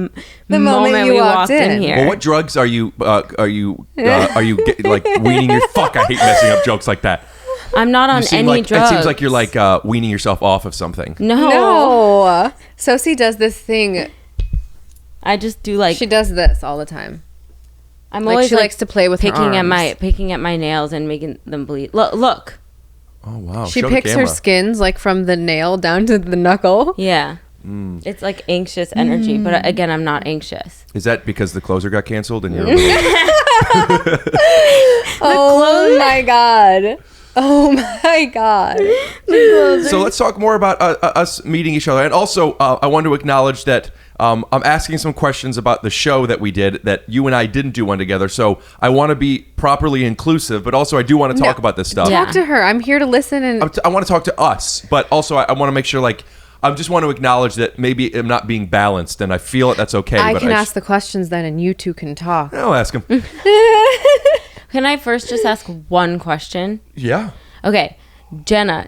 moment you we walked walked in here. Well, what drugs are you like weaning your? Fuck, I hate messing up jokes like that. I'm not on any drugs. It seems like you're like weaning yourself off of something. No. Sosie does this thing. I just do like She does this all the time. I'm Like, always she likes to play with her picking at arms. picking at my nails and making them bleed. Look. Oh wow. She Show the picks her camera. skins like from the nail down to the knuckle. Yeah. It's like anxious energy, but again, I'm not anxious. Is that because the closer got canceled and you're? Oh my god. Oh my god. So let's talk more about us meeting each other, and also I want to acknowledge that I'm asking some questions about the show that we did that you and I didn't do one together. So I want to be properly inclusive, but also I do want to talk about this stuff. Yeah. Talk to her. I'm here to listen and I want to talk to us, but also I want to make sure like. I just want to acknowledge that maybe I'm not being balanced, and I feel that that's okay. I but can ask the questions then and you two can talk. I'll ask him. Can I first just ask one question? Yeah. Okay, Jenna.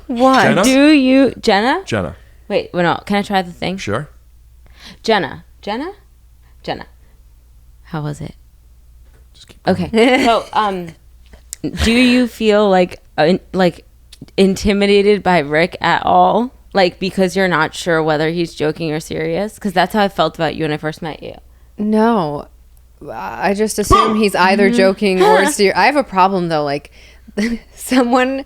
What? Jenna? Jenna? Jenna. Wait, no. Can I try the thing? Sure. Jenna. How was it? Just keep Okay. So, do you feel like intimidated by Rick at all? Like, because you're not sure whether he's joking or serious? Because that's how I felt about you when I first met you. No. I just assume he's either joking or serious. I have a problem though. Like, someone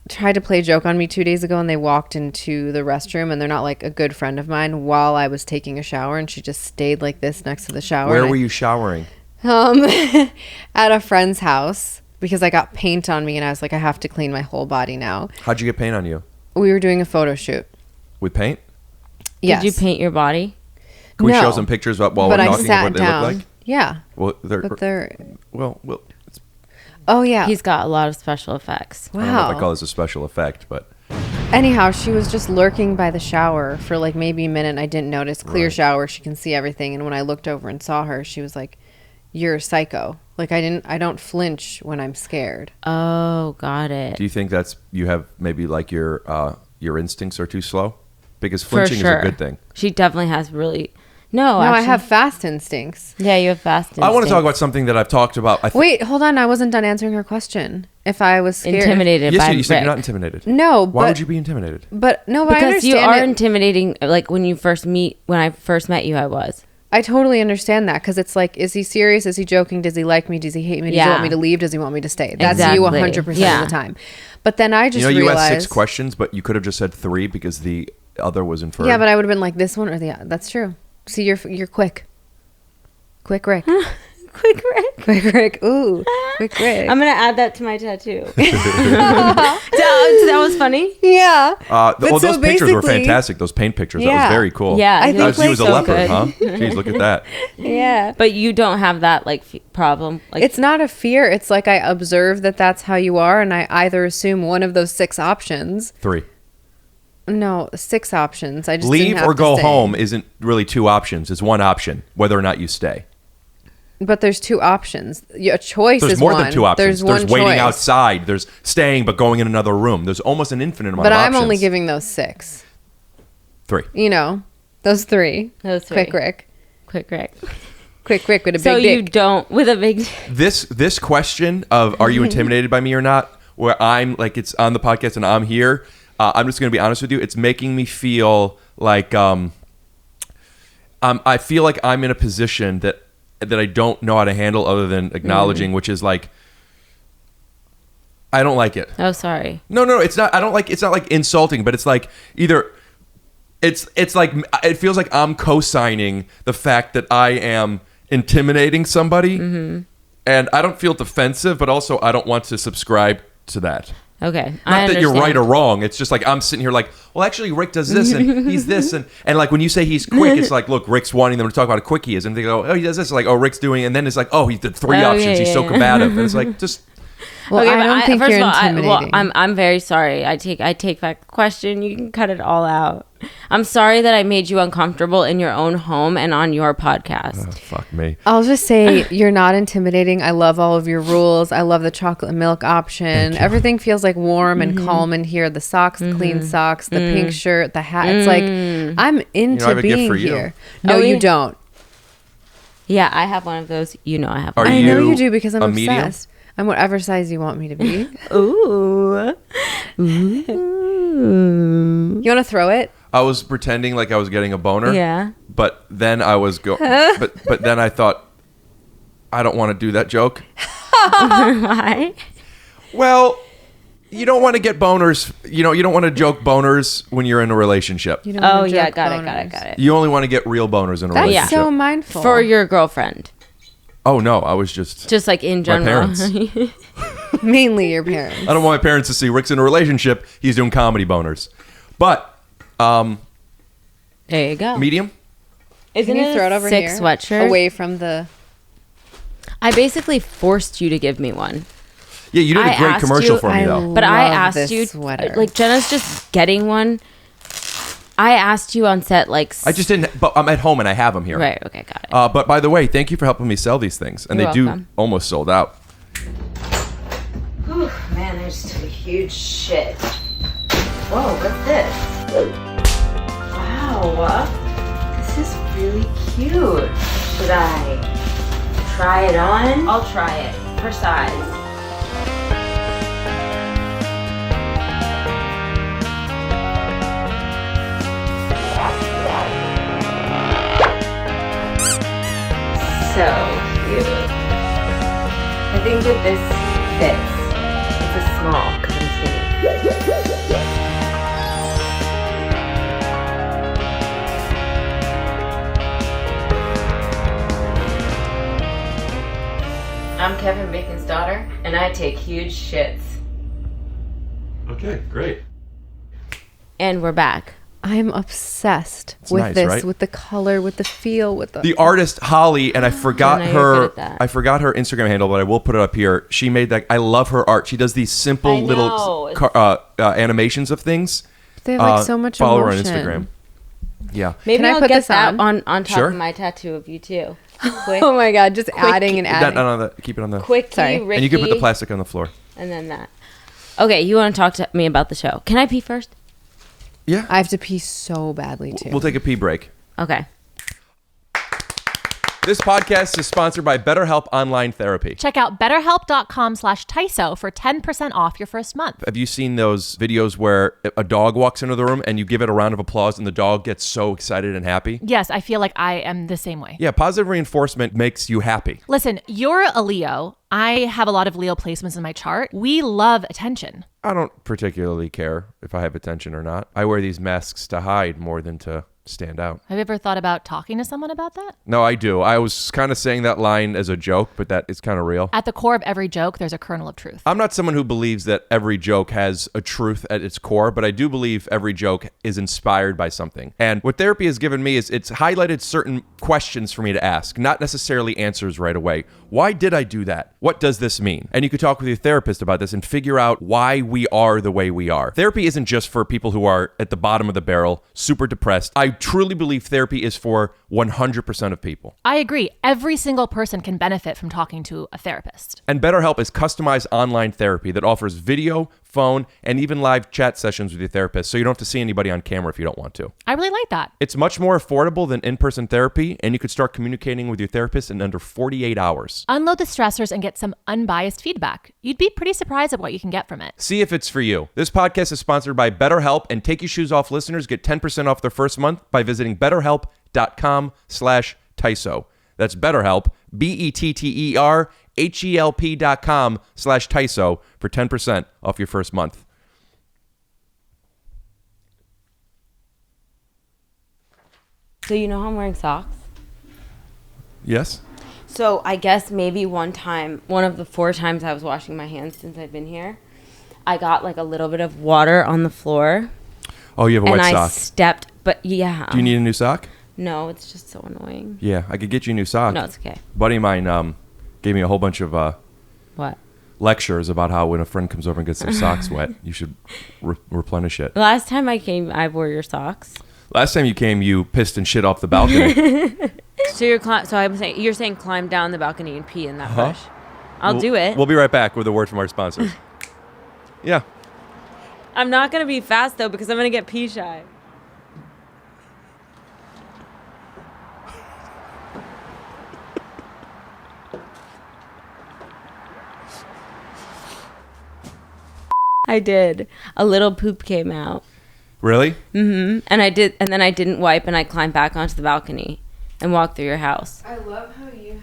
tried to play a joke on me 2 days ago and they walked into the restroom and they're not like a good friend of mine while I was taking a shower, and she just stayed like this next to the shower. Where were you showering? At a friend's house because I got paint on me and I was like, I have to clean my whole body now. How'd you get paint on you? We were doing a photo shoot. With paint? Yes. Did you paint your body? Can we No. show some pictures while But we're I talking sat of what down. they look like? Yeah. Well, But they're... well, it's, Oh, yeah. He's got a lot of special effects. I don't know if I Wow. call this a special effect, but Anyhow, she was just lurking by the shower for like maybe a minute. And I didn't notice. Clear Right. shower. She can see everything. And when I looked over and saw her, she was like, you're a psycho. Like, I don't flinch when I'm scared. Oh, got it. do you think that's you have maybe like your instincts are too slow? Because For flinching sure. is a good thing. She definitely has really... No, actually, I have fast instincts. Yeah, you have fast I want to talk instincts. about something that I've talked about. Wait, hold on. I wasn't done answering her question. If I was scared. Intimidated Yes, by you said Rick. you're not intimidated. No, Why but, would you be intimidated? but I Because understand you are it. intimidating. Like when I first met you, I was. I totally understand that because it's like, is he serious? Is he joking? Does he like me? Does he hate me? Does he Yeah. want me to leave? Does he want me to stay? That's Exactly. you 100% Yeah. of the time. But then I just You know, you realized. asked 6 questions, but you could have just said 3 because the other was inferred. Yeah, but I would have been like this one or the other. That's true. See, you're quick. Quick Rick. Quick, Rick. Quick Rick. Ooh, Quick Rick. I'm gonna add that to my tattoo. that was funny. Yeah. But those so pictures were basically- fantastic. Those paint pictures. That Yeah. was very cool. Yeah, I they think That was you as a so leopard, good. huh? Jeez, look at that. Yeah. But you don't have that like problem. Like It's not a fear. It's like I observe that that's how you are, and I either assume one of those 6 options. 3. No, 6 options. I just Leave didn't have or to go stay. home isn't really 2 options. It's 1 option, whether or not you stay. But there's 2 options. A choice There's is more one. than 2 options. There's one waiting choice. outside. There's staying but going in another room. There's almost an infinite amount But of I'm options. only giving those 6. 3. You know, those 3. Those 3. Quick Rick. Quick, Rick. Quick Rick with a big So you dick. don't with a big. This question of are you intimidated by me or not, where I'm like it's on the podcast and I'm here, I'm just going to be honest with you. It's making me feel like I feel like I'm in a position that I don't know how to handle other than acknowledging, which is like I don't like it. Oh, sorry. No, it's not. I don't like. It's not like insulting, but it's like either. It's like it feels like I'm co-signing the fact that I am intimidating somebody, and I don't feel defensive, but also I don't want to subscribe to that. Okay. Not that you're right or wrong. It's just like I'm sitting here like, well, actually, Rick does this and he's this and like when you say he's quick, it's like, look, Rick's wanting them to talk about how quick he is, and they go, oh, he does this, like, oh, Rick's doing, and then it's like, oh, he did 3 Oh, options, yeah, he's so yeah. combative, and it's like just Well, I don't think first you're of all, intimidating. I'm very sorry. I take back the question. You can cut it all out. I'm sorry that I made you uncomfortable in your own home and on your podcast. Fuck me. I'll just say you're not intimidating. I love all of your rules. I love the chocolate milk option. Everything feels like warm and calm in here. The socks, the clean socks, the pink shirt, the hat. It's like I'm into I have a gift being for you. here. No, Oh, you yeah. don't. Yeah, I have one of those. You know I have Are one. I know you you do because I'm a medium? obsessed. I'm whatever size you want me to be. Ooh. You want to throw it? I was pretending like I was getting a boner. Yeah. But then I was but then I thought I don't want to do that joke. Why? Well, you don't want to get boners. You don't want to joke boners when you're in a relationship. You don't Oh wanna yeah, joke got boners. it. You only want to get real boners in a That's relationship. so mindful. For your girlfriend, Oh no, I was just just like in my general. parents. Mainly your parents. I don't want my parents to see Rick's in a relationship. He's doing comedy boners. But There you go. medium? Isn't Can you it throw it a over sick here? sweatshirt? Away from the... I basically forced you to give me one. Yeah, you did a I great asked commercial you- for me though. But I Love asked this you, sweater. like Jenna's just getting one. I asked you on set, like I just didn't. But I'm at home and I have them here. right. Okay, got it. But by the way, thank you for helping me sell these things, and You're they welcome. do almost sold out. Whew, man, I just took a huge shit. Whoa, what's this? Wow, this is really cute. Should I try it on? I'll try it for size. So cute. I think that this fits. It's a small because I'm skinny. I'm Kevin Bacon's daughter, and I take huge shits. Okay, great. And we're back. I'm obsessed with nice, this, right? with the color, with the feel, with The artist Holly, and I forgot Jenna, you're good her. at that. I forgot her Instagram handle, but I will put it up here. She made that. I love her art. She does these simple I know, little animations of things. They have like so much Follow emotion. her on Instagram. Yeah. Maybe Can I I'll put get this that on? on top Sure. of my tattoo of you too. Quick, Oh my god, just adding and adding. Keep it on the. quickie, Sorry. Ricky, And you can put the plastic on the floor. and then that. Okay, you want to talk to me about the show? Can I pee first? Yeah. I have to pee so badly too. We'll take a pee break. Okay. This podcast is sponsored by BetterHelp Online Therapy. Check out betterhelp.com/TYSO for 10% off your first month. Have you seen those videos where a dog walks into the room and you give it a round of applause and the dog gets so excited and happy? Yes, I feel like I am the same way. Yeah, positive reinforcement makes you happy. Listen, you're a Leo. I have a lot of Leo placements in my chart. We love attention. I don't particularly care if I have attention or not. I wear these masks to hide more than to stand out. Have you ever thought about talking to someone about that? No, I do. I was kind of saying that line as a joke, but that is kind of real. At the core of every joke, there's a kernel of truth. I'm not someone who believes that every joke has a truth at its core, but I do believe every joke is inspired by something. And what therapy has given me is it's highlighted certain questions for me to ask, not necessarily answers right away. Why did I do that? What does this mean? And you could talk with your therapist about this and figure out why we are the way we are. Therapy isn't just for people who are at the bottom of the barrel, super depressed. I truly believe therapy is for 100% of people. I agree. Every single person can benefit from talking to a therapist. And BetterHelp is customized online therapy that offers video, phone, and even live chat sessions with your therapist, so you don't have to see anybody on camera if you don't want to. I really like that. It's much more affordable than in-person therapy, and you could start communicating with your therapist in under 48 hours. Unload the stressors and get some unbiased feedback. You'd be pretty surprised at what you can get from it. See if it's for you. This podcast is sponsored by BetterHelp, and Take Your Shoes Off listeners get 10% off their first month by visiting betterhelp.com/TYSO. That's BetterHelp, BetterHelp.com/TYSO for 10% off your first month. So you know how I'm wearing socks? Yes? So I guess maybe one time, one of the 4 times I was washing my hands since I've been here, I got like a little bit of water on the floor. Oh, you have a And wet I sock. stepped, but yeah. Do you need a new sock? No, it's just so annoying. Yeah, I could get you a new sock. No, it's okay. Buddy of mine gave me a whole bunch of What? lectures about how when a friend comes over and gets their socks wet, you should replenish it. Last time I came, I wore your socks. Last time you came, you pissed and shit off the balcony. You're saying climb down the balcony and pee in that bush. I'll do it. We'll be right back with a word from our sponsors. Yeah. I'm not gonna be fast though because I'm gonna get pee shy. I did. A little poop came out. Really? Mm-hmm. And then I didn't wipe, and I climbed back onto the balcony and walked through your house. I love how you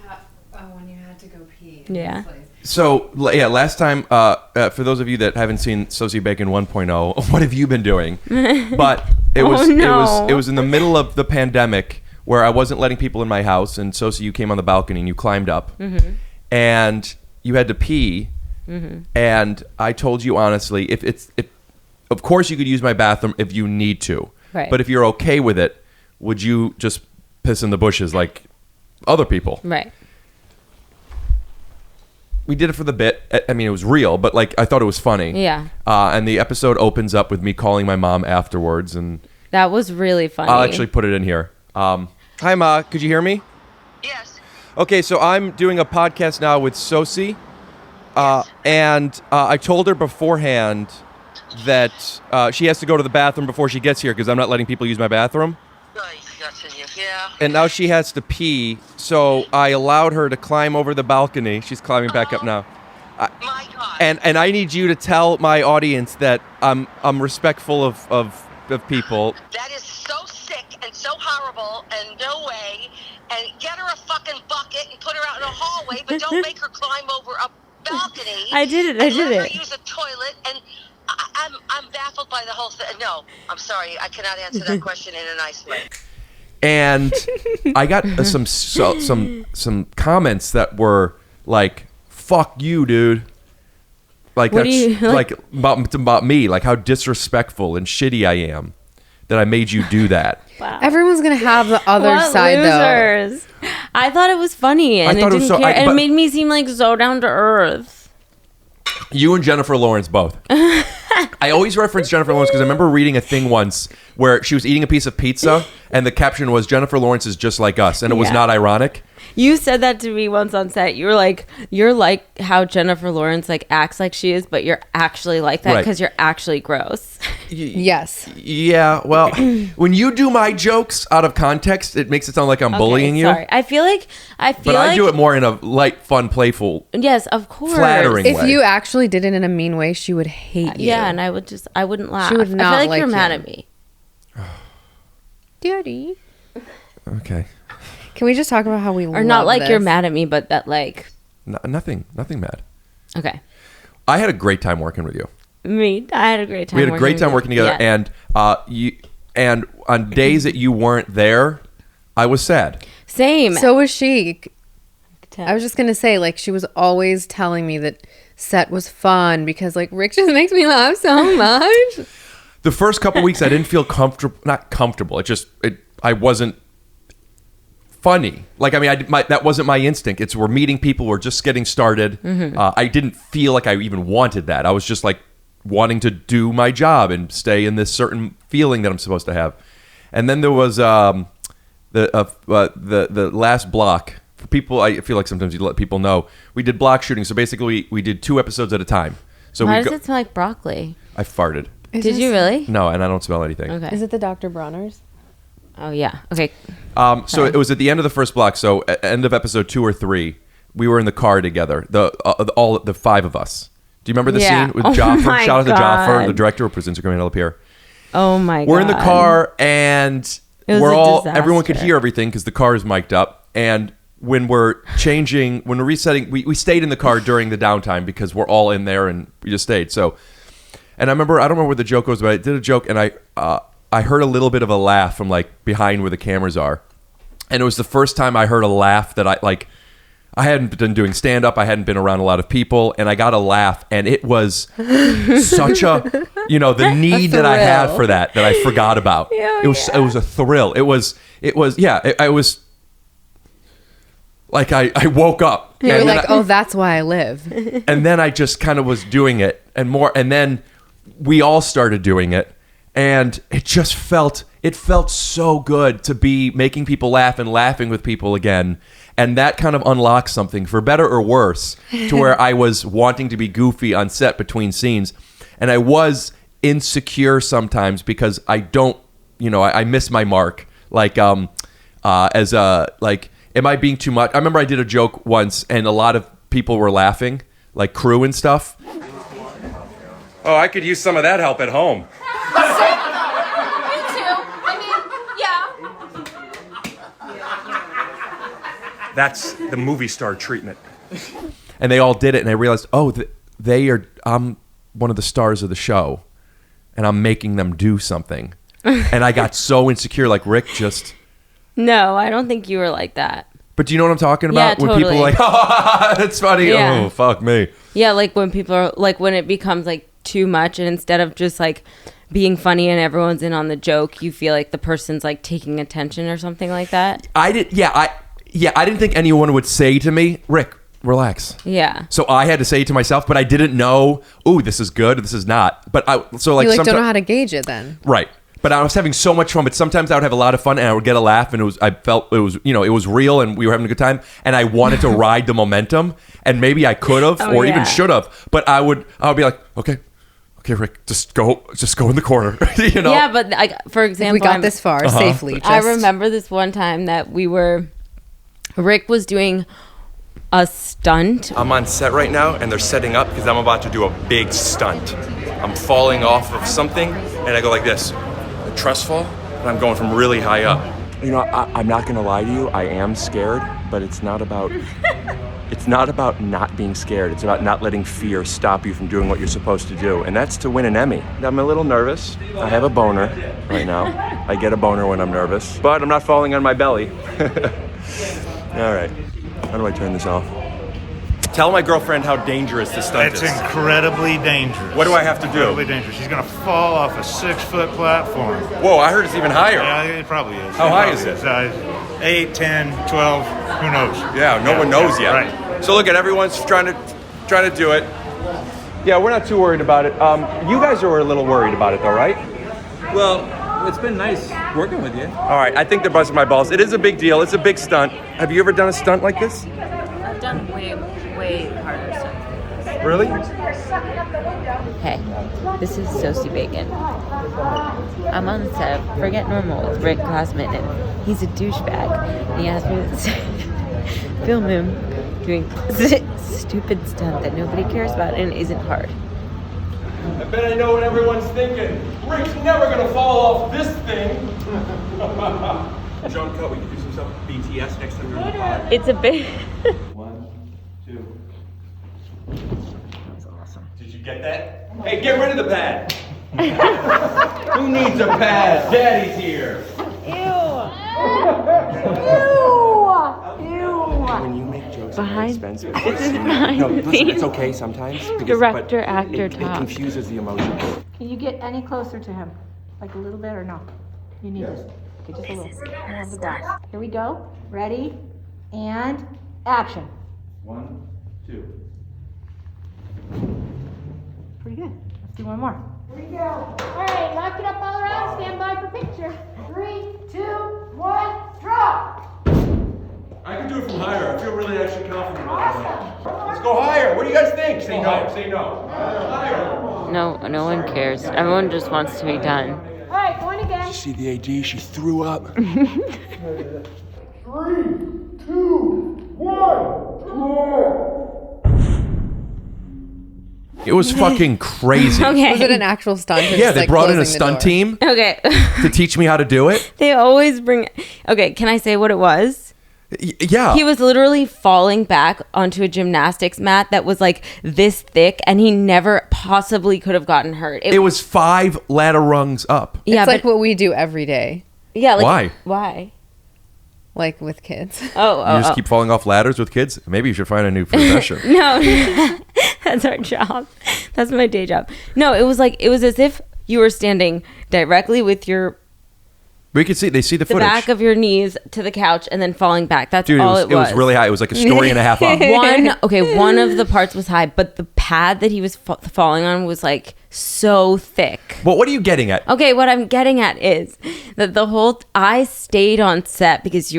when you had to go pee. Yeah. So, yeah, last time, for those of you that haven't seen Sosie Bacon 1.0, what have you been doing? But it was in the middle of the pandemic where I wasn't letting people in my house, and Sosie, you came on the balcony and you climbed up, and you had to pee. And I told you honestly, if of course you could use my bathroom if you need to, right. But if you're okay with it, would you just piss in the bushes like other people? Right. We did it for the bit. I mean, it was real, but like I thought it was funny. Yeah. And the episode opens up with me calling my mom afterwards, and that was really funny. I'll actually put it in here. Hi, Ma. Could you hear me? Yes. Okay, so I'm doing a podcast now with Sosie. And I told her beforehand that she has to go to the bathroom before she gets here because I'm not letting people use my bathroom. Yeah. And now she has to pee, so I allowed her to climb over the balcony. She's climbing back up now. My God. And I need you to tell my audience that I'm respectful of people. That is so sick and so horrible and no way. And get her a fucking bucket and put her out in a hallway, but don't make her climb over a balcony. I did it. Let her use a toilet, and I'm baffled by the whole thing. No, I'm sorry, I cannot answer that question in a nice way. And I got some comments that were like, "Fuck you, dude." Like what that's do you, like about me, like how disrespectful and shitty I am that I made you do that. Wow. Everyone's gonna have the other side losers. Though. I thought it was funny, and it didn't care. And it made me seem like so down to earth. You and Jennifer Lawrence both. I always reference Jennifer Lawrence because I remember reading a thing once where she was eating a piece of pizza, and the caption was "Jennifer Lawrence is just like us," and it was not ironic. You said that to me once on set. You were like, "You're like how Jennifer Lawrence like acts like she is, but you're actually like that because you're actually gross." Yes. Yeah. Well, when you do my jokes out of context, it makes it sound like I'm bullying you. Sorry. I feel like I do it more in a light, fun, playful. Yes, of course. Flattering If way. you actually did it in a mean way, she would hate you. Yeah, and I wouldn't laugh. She would not I feel like you're like mad you. at me. Daddy. Okay. Can we just talk about how we Or not like you're mad at me, but that like Nothing mad. okay. I had a great time working with you. I had a great time. We had a great time working together, and and on days that you weren't there, I was sad. Same. So was she. I was just gonna say, like, she was always telling me that set was fun because like Rick just makes me laugh so much. The first couple weeks, I didn't feel comfortable. Not comfortable. I wasn't funny. Like, I mean, that wasn't my instinct. We're meeting people. We're just getting started. I didn't feel like I even wanted that. I was just like wanting to do my job and stay in this certain feeling that I'm supposed to have. And then there was the last block. For people, I feel like sometimes you let people know. We did block shooting. So basically, we did 2 episodes at a time. So why does it smell like broccoli? I farted. Did you really? No, and I don't smell anything. Okay. Is it the Dr. Bronner's? Oh yeah. Okay. So it was at the end of the first block. So at the end of episode 2 or 3, we were in the car together. All the 5 of us. Do you remember the scene with Joffer? Shout out to Joffer, the director of Prisons Are Coming Up Here. Oh my god. We're in the car and we're all disaster. everyone could hear everything because the car is mic'd up. And when we're resetting, we stayed in the car during the downtime because we're all in there and we just stayed. So, and I don't remember what the joke was, but I did a joke and I heard a little bit of a laugh from like behind where the cameras are. And it was the first time I heard a laugh that I hadn't been doing stand-up. I hadn't been around a lot of people, and I got a laugh, and it was such a, the need that I had for that I forgot about. It was a thrill. It was Like I woke up. You were and then like, oh, that's why I live. and then I just kind of was doing it and then we all started doing it, and it felt so good to be making people laugh and laughing with people again. And that kind of unlocked something, for better or worse, to where I was wanting to be goofy on set between scenes. And I was insecure sometimes because I don't, I miss my mark. Like, am I being too much? I remember I did a joke once and a lot of people were laughing, like crew and stuff. Oh, I could use some of that help at home. Me too. I mean, yeah. That's the movie star treatment. And they all did it, and I realized, I'm one of the stars of the show, and I'm making them do something. And I got so insecure, like Rick just... No, I don't think you were like that. But do you know what I'm talking about? Yeah, when people are like, oh, that's funny. Yeah. Oh, fuck me. Yeah, like when people are like, when it becomes like too much, and instead of just like being funny and everyone's in on the joke, you feel like the person's like taking attention or something like that. I didn't think anyone would say to me, Rick, relax. Yeah. So I had to say it to myself, but I didn't know, ooh, this is good, this is not. But You don't know how to gauge it then. Right. But I was having so much fun. But sometimes I would have a lot of fun, and I would get a laugh, and I felt it was real, and we were having a good time. And I wanted to ride the momentum, and maybe I could have, even should have. But I would be like, okay, Rick, just go in the corner, Yeah, but for example, we got this far safely. I remember this one time that Rick was doing a stunt. I'm on set right now, and they're setting up because I'm about to do a big stunt. I'm falling off of something, and I go like this. Trust fall, and I'm going from really high up. I'm not gonna lie to you, I am scared, but it's not about not being scared. It's about not letting fear stop you from doing what you're supposed to do, and that's to win an Emmy. I'm a little nervous. I have a boner right now. I get a boner when I'm nervous, but I'm not falling on my belly. All right, how do I turn this off? Tell my girlfriend how dangerous this stunt is. It's incredibly dangerous. What do I have to do? Incredibly dangerous. She's going to fall off a 6-foot platform. Whoa, I heard it's even higher. Yeah, it probably is. How high is it? 8, 10, 12, who knows? Yeah, no one knows yet. Right. So look, everyone's trying to do it. Yeah, we're not too worried about it. You guys are a little worried about it though, right? Well, it's been nice working with you. All right, I think they're busting my balls. It is a big deal. It's a big stunt. Have you ever done a stunt like this? I've done way harder stuff. Really? Hey, this is Sosie Bacon. I'm on the set of Forget Normal with Rick Glassman, and he's a douchebag. And he asked me to film him doing stupid stuff that nobody cares about and isn't hard. I bet I know what everyone's thinking. Rick's never gonna fall off this thing. Jump cut, we can do some stuff with BTS next time we're in the pod. It's a bit... 1, 2. That's awesome. Did you get that? Hey, get rid of the pad. Who needs a pad? Daddy's here. When you make jokes Behind- expensive, this is behind the listen, scenes. it's okay sometimes. Director, actor it talk. confuses the emotion. Can you get any closer to him? Like a little bit or no? You need this. Okay, just a little more of the glass. Here we go. Ready? And action. 1, 2. Pretty good. Let's do one more. Here we go. All right, lock it up all around. Stand by for picture. 3, 2, 1, drop. I can do it from higher. I feel really actually confident about that. Let's go higher. What do you guys think? Say no. Say no. Higher. No one cares. Everyone just wants to be done. All right, going again. See the AD? She threw up. 3, 2, 1. It was fucking crazy. Okay. Was it an actual stunt? Yeah, they brought in a stunt team Okay. to teach me how to do it. They always bring... Okay, can I say what it was? Yeah. He was literally falling back onto a gymnastics mat that was like this thick, and he never possibly could have gotten hurt. It was 5 ladder rungs up. It's Yeah, like but what we do every day, yeah, like Why? Why? like with kids. Oh, You just keep falling off ladders with kids? Maybe you should find a new profession. No, that's our job. That's my day job. No, it was as if you were standing directly with your We could see, they see the the footage. back of your knees to the couch and then falling back. That's Dude, all it was really high. It was like a story and a half up. One of the parts was high, but the pad that he was falling on was like so thick. Well, what are you getting at? Okay, what I'm getting at is that I stayed on set because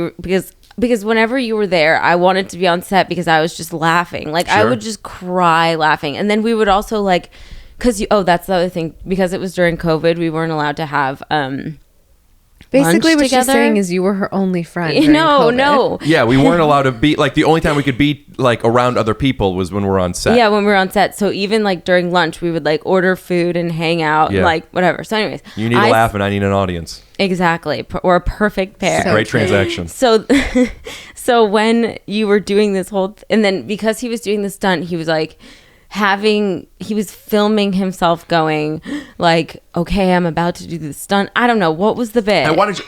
whenever you were there, I wanted to be on set because I was just laughing. Like I Sure. would just cry laughing. And then we would also like, that's the other thing, because it was during COVID, we weren't allowed to have Basically, lunch what she's together. saying is you were her only friend. during COVID. No. Yeah, we weren't allowed to be, like, the only time we could be, like, around other people was when we're on set. Yeah, when we were on set. So even like during lunch, we would like order food and hang out, Yeah. like whatever. So anyways, You need to laugh and I need an audience. Exactly. We're a perfect pair. It's a great transaction. So, so when you were doing this whole, and then because he was doing the stunt, he was like he was filming himself going like, okay, I'm about to do the stunt. I don't know. What was the bit? I wanted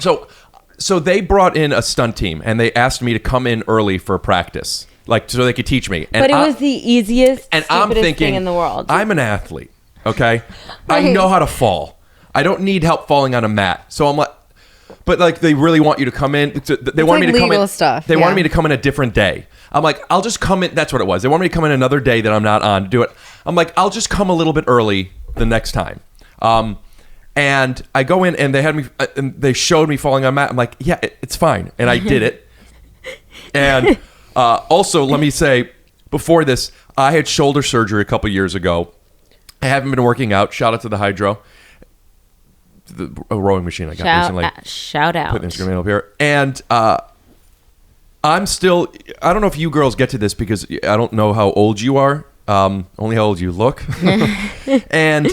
so they brought in a stunt team and they asked me to come in early for practice, like so they could teach me. And but it was the easiest, and I'm stupidest thinking thing in the world. I'm an athlete, okay? I know how to fall. I don't need help falling on a mat. So I'm like, but like they really want you to come in. They wanted me to come legal in. stuff, They yeah. wanted me to come in a different day. I'm like, I'll just come in. That's what it was. They wanted me to come in another day that I'm not on to do it. I'm like, I'll just come a little bit early the next time. And I go in and they had me, and they showed me falling on a mat. I'm like, yeah, it's fine. And I did it. And also, let me say, before this, I had shoulder surgery a couple years ago. I haven't been working out. Shout out to the Hydro, a rowing machine I got recently. Shout out. Put the Instagram up here. And I'm still, I don't know if you girls get to this because I don't know how old you are, only how old you look. And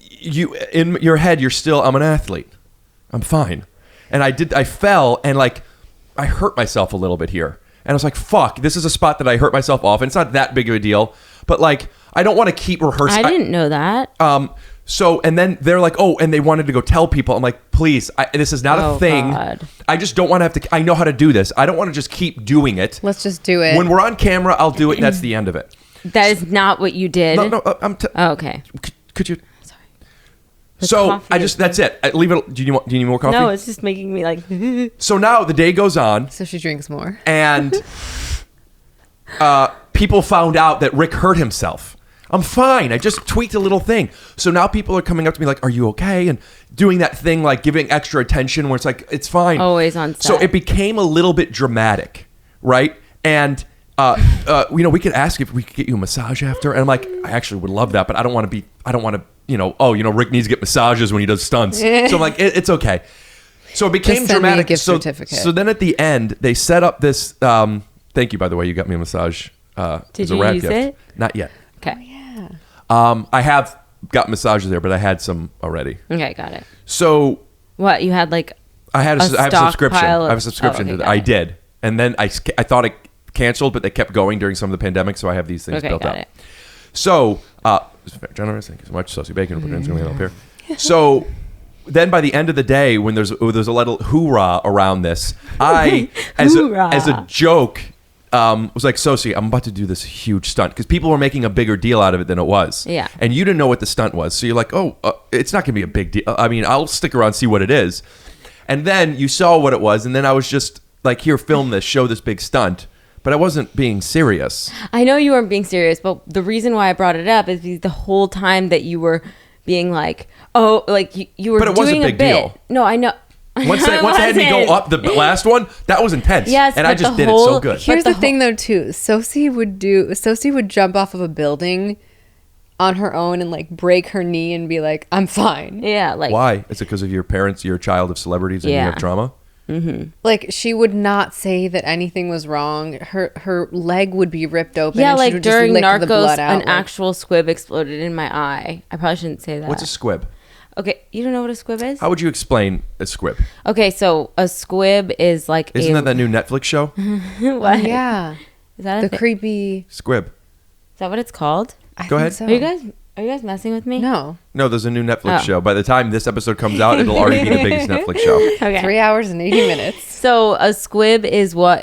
you, in your head, you're still, I'm an athlete. I'm fine. And I fell and like, I hurt myself a little bit here. And I was like, fuck, this is a spot that I hurt myself off. And it's not that big of a deal, but like, I don't want to keep rehearsing. I didn't know that. So, and then they're like, oh, and they wanted to go tell people. I'm like, please, this is not a thing. God. I just don't want to have to, I know how to do this. I don't want to just keep doing it. Let's just do it. When we're on camera, I'll do it. And that's the end of it. That is not what you did. No, Oh, okay. could you? Sorry. So I just, that's it. I leave it. Do you need more coffee? No, it's just making me like. So now the day goes on. So she drinks more. And people found out that Rick hurt himself. I'm fine. I just tweaked a little thing. So now people are coming up to me like, are you okay? And doing that thing, like giving extra attention where it's like, it's fine. Always on set. So it became a little bit dramatic, right? And, we could ask if we could get you a massage after. And I'm like, I actually would love that, but I don't want to, Rick needs to get massages when he does stunts. So I'm like, it's okay. So it became Just send me a dramatic. gift certificate. So then at the end, they set up this, thank you, by the way, you got me a massage. Did as a you wrap use gift. it? Not yet. Okay. I have got massages there, but I had some already. Okay, got it. So What you had like? I have a subscription. stockpile I have a of- subscription oh, okay, to that. got I it. did, and then I thought it canceled, but they kept going during some of the pandemic, so I have these things Okay, built got up. it. So, very generous. Thank you so much, Sosie Bacon. Put Instagram up here. So. Then by the end of the day, when there's a little hoorah around this, I, as a joke, was like, Sosie, I'm about to do this huge stunt because people were making a bigger deal out of it than it was. Yeah. And you didn't know what the stunt was, so you're like, oh, it's not gonna be a big deal. I mean, I'll stick around and see what it is. And then you saw what it was, and then I was just like, here, film this, show this big stunt. But I wasn't being serious. I know you weren't being serious, but the reason why I brought it up is because the whole time that you were being like, oh, like you were But it was a doing big bit. deal. No, I know. Once they had me go up the last one, that was intense. Yes, and I but just the did it whole- so good. Here's the thing, though, too. Sosie would jump off of a building on her own and like break her knee and be like, I'm fine. Yeah, like Why? Is it because of your parents? You're a child of celebrities and you Yeah. have trauma? Like she would not say that anything was wrong. Her leg would be ripped open. yeah, and she like would just during lick the Narcos, blood out, an like- actual squib exploded in my eye. I probably shouldn't say that. What's a squib? Okay, you don't know what a squib is? How would you explain a squib? Okay, so a squib is like Isn't that new Netflix show? what? Oh, yeah, Is that a the thing? creepy. Squib. Is that what it's called? I Go think ahead. So. Are you guys messing with me? No. No, there's a new Netflix Oh. show. By the time this episode comes out, it'll already be the biggest Netflix show. Okay. 3 hours and 80 minutes. So a squib is what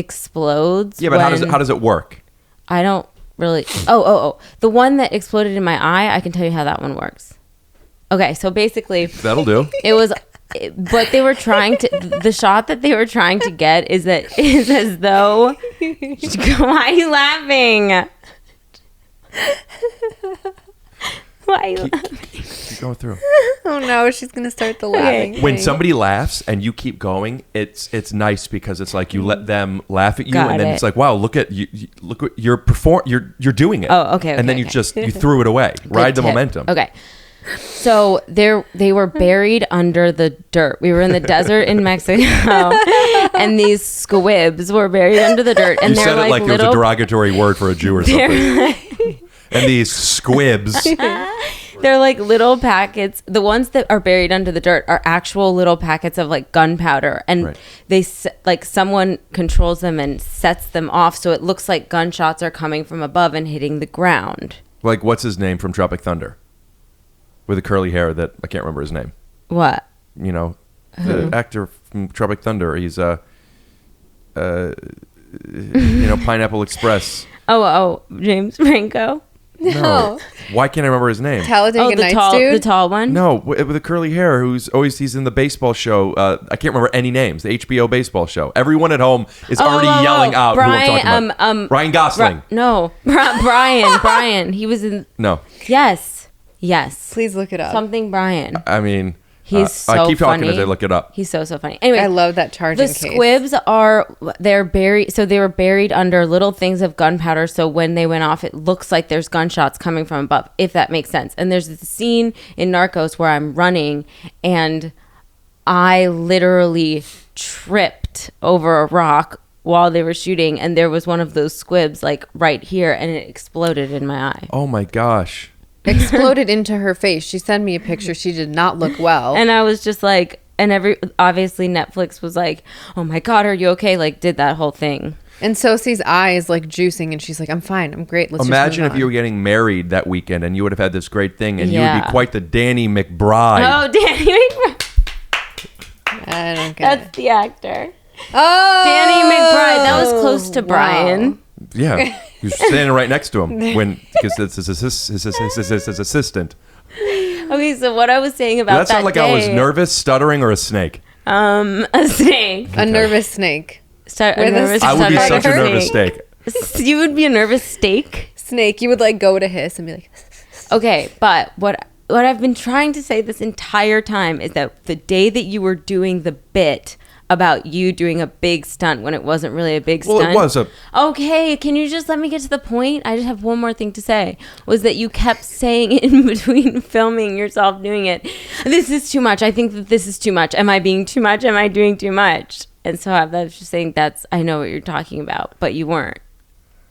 explodes. Yeah, but how when- does it work? I don't really. Oh. The one that exploded in my eye, I can tell you how that one works. Okay, so basically, That'll do. it was But they were trying to. The shot that they were trying to get is as though. Why are you laughing? Why are you laughing? Keep going through. Oh no, she's gonna start the laughing. When thing. somebody laughs and you keep going, it's nice because it's like you let them laugh at you, Got and then it. it's like, wow, look at you, look what you're doing it. Oh, okay, And then okay, you threw it away. Ride the tip. momentum. Okay. So they were buried under the dirt. We were in the desert in Mexico, and these squibs were buried under the dirt. And You they're said it like like it was a little. derogatory word for a Jew or something. And these squibs. They're like little packets. The ones that are buried under the dirt are actual little packets of like gunpowder, and Right. they like someone controls them and sets them off, so it looks like gunshots are coming from above and hitting the ground. Like, what's his name from Tropic Thunder? With the curly hair that I can't remember his name. What? You know, the actor from Tropic Thunder. He's Pineapple Express. Oh, James Franco. No. Why can't I remember his name? Talladega the Nights dude. the tall one. No, with the curly hair, he's in the baseball show. I can't remember any names. The HBO baseball show. Everyone at home is already yelling out who I'm talking about. Ryan Gosling. Brian. He was in. No. Yes. Please look it up. Something Brian. I mean, He's so I keep talking funny. as I look it up. He's so funny. Anyway, I love that charging the case. squibs they're buried. So they were buried under little things of gunpowder. So when they went off, it looks like there's gunshots coming from above, if that makes sense. And there's this scene in Narcos where I'm running and I literally tripped over a rock while they were shooting, and there was one of those squibs like right here, and it exploded in my eye. Oh my gosh. Exploded into her face. She sent me a picture. She did not look well. And I was just like, and obviously Netflix was like, oh my God, are you okay? Like, did that whole thing. And Sosie's eye is like juicing, and she's like, I'm fine. I'm great. Let's Imagine just if move you on. were getting married that weekend and you would have had this great thing and you would Yeah. be quite the Danny McBride. Oh, Danny McBride. I don't get That's it. the actor. Oh! Danny McBride. That was close to Brian. Yeah. He was standing right next to him because it's his assistant. Okay, so what I was saying about Did that sound like I was nervous, stuttering, or a snake? A snake. A nervous snake. A nervous I would be stuttering such a nervous snake. snake. You would be a nervous steak? Snake. You would like go to hiss and be like, Okay, but what I've been trying to say this entire time is that the day that you were doing the bit about you doing a big stunt when it wasn't really a big stunt. Well, it was a... Okay, can you just let me get to the point? I just have one more thing to say. Was that you kept saying in between filming yourself doing it, this is too much. I think that this is too much. Am I being too much? Am I doing too much? And so I was just saying I know what you're talking about, but you weren't.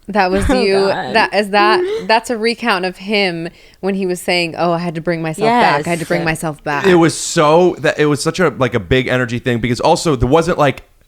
that was Oh, you. God. That's a recount of him when he was saying, oh, I had to bring myself back. I had to bring myself back. It was such a big energy thing because also there wasn't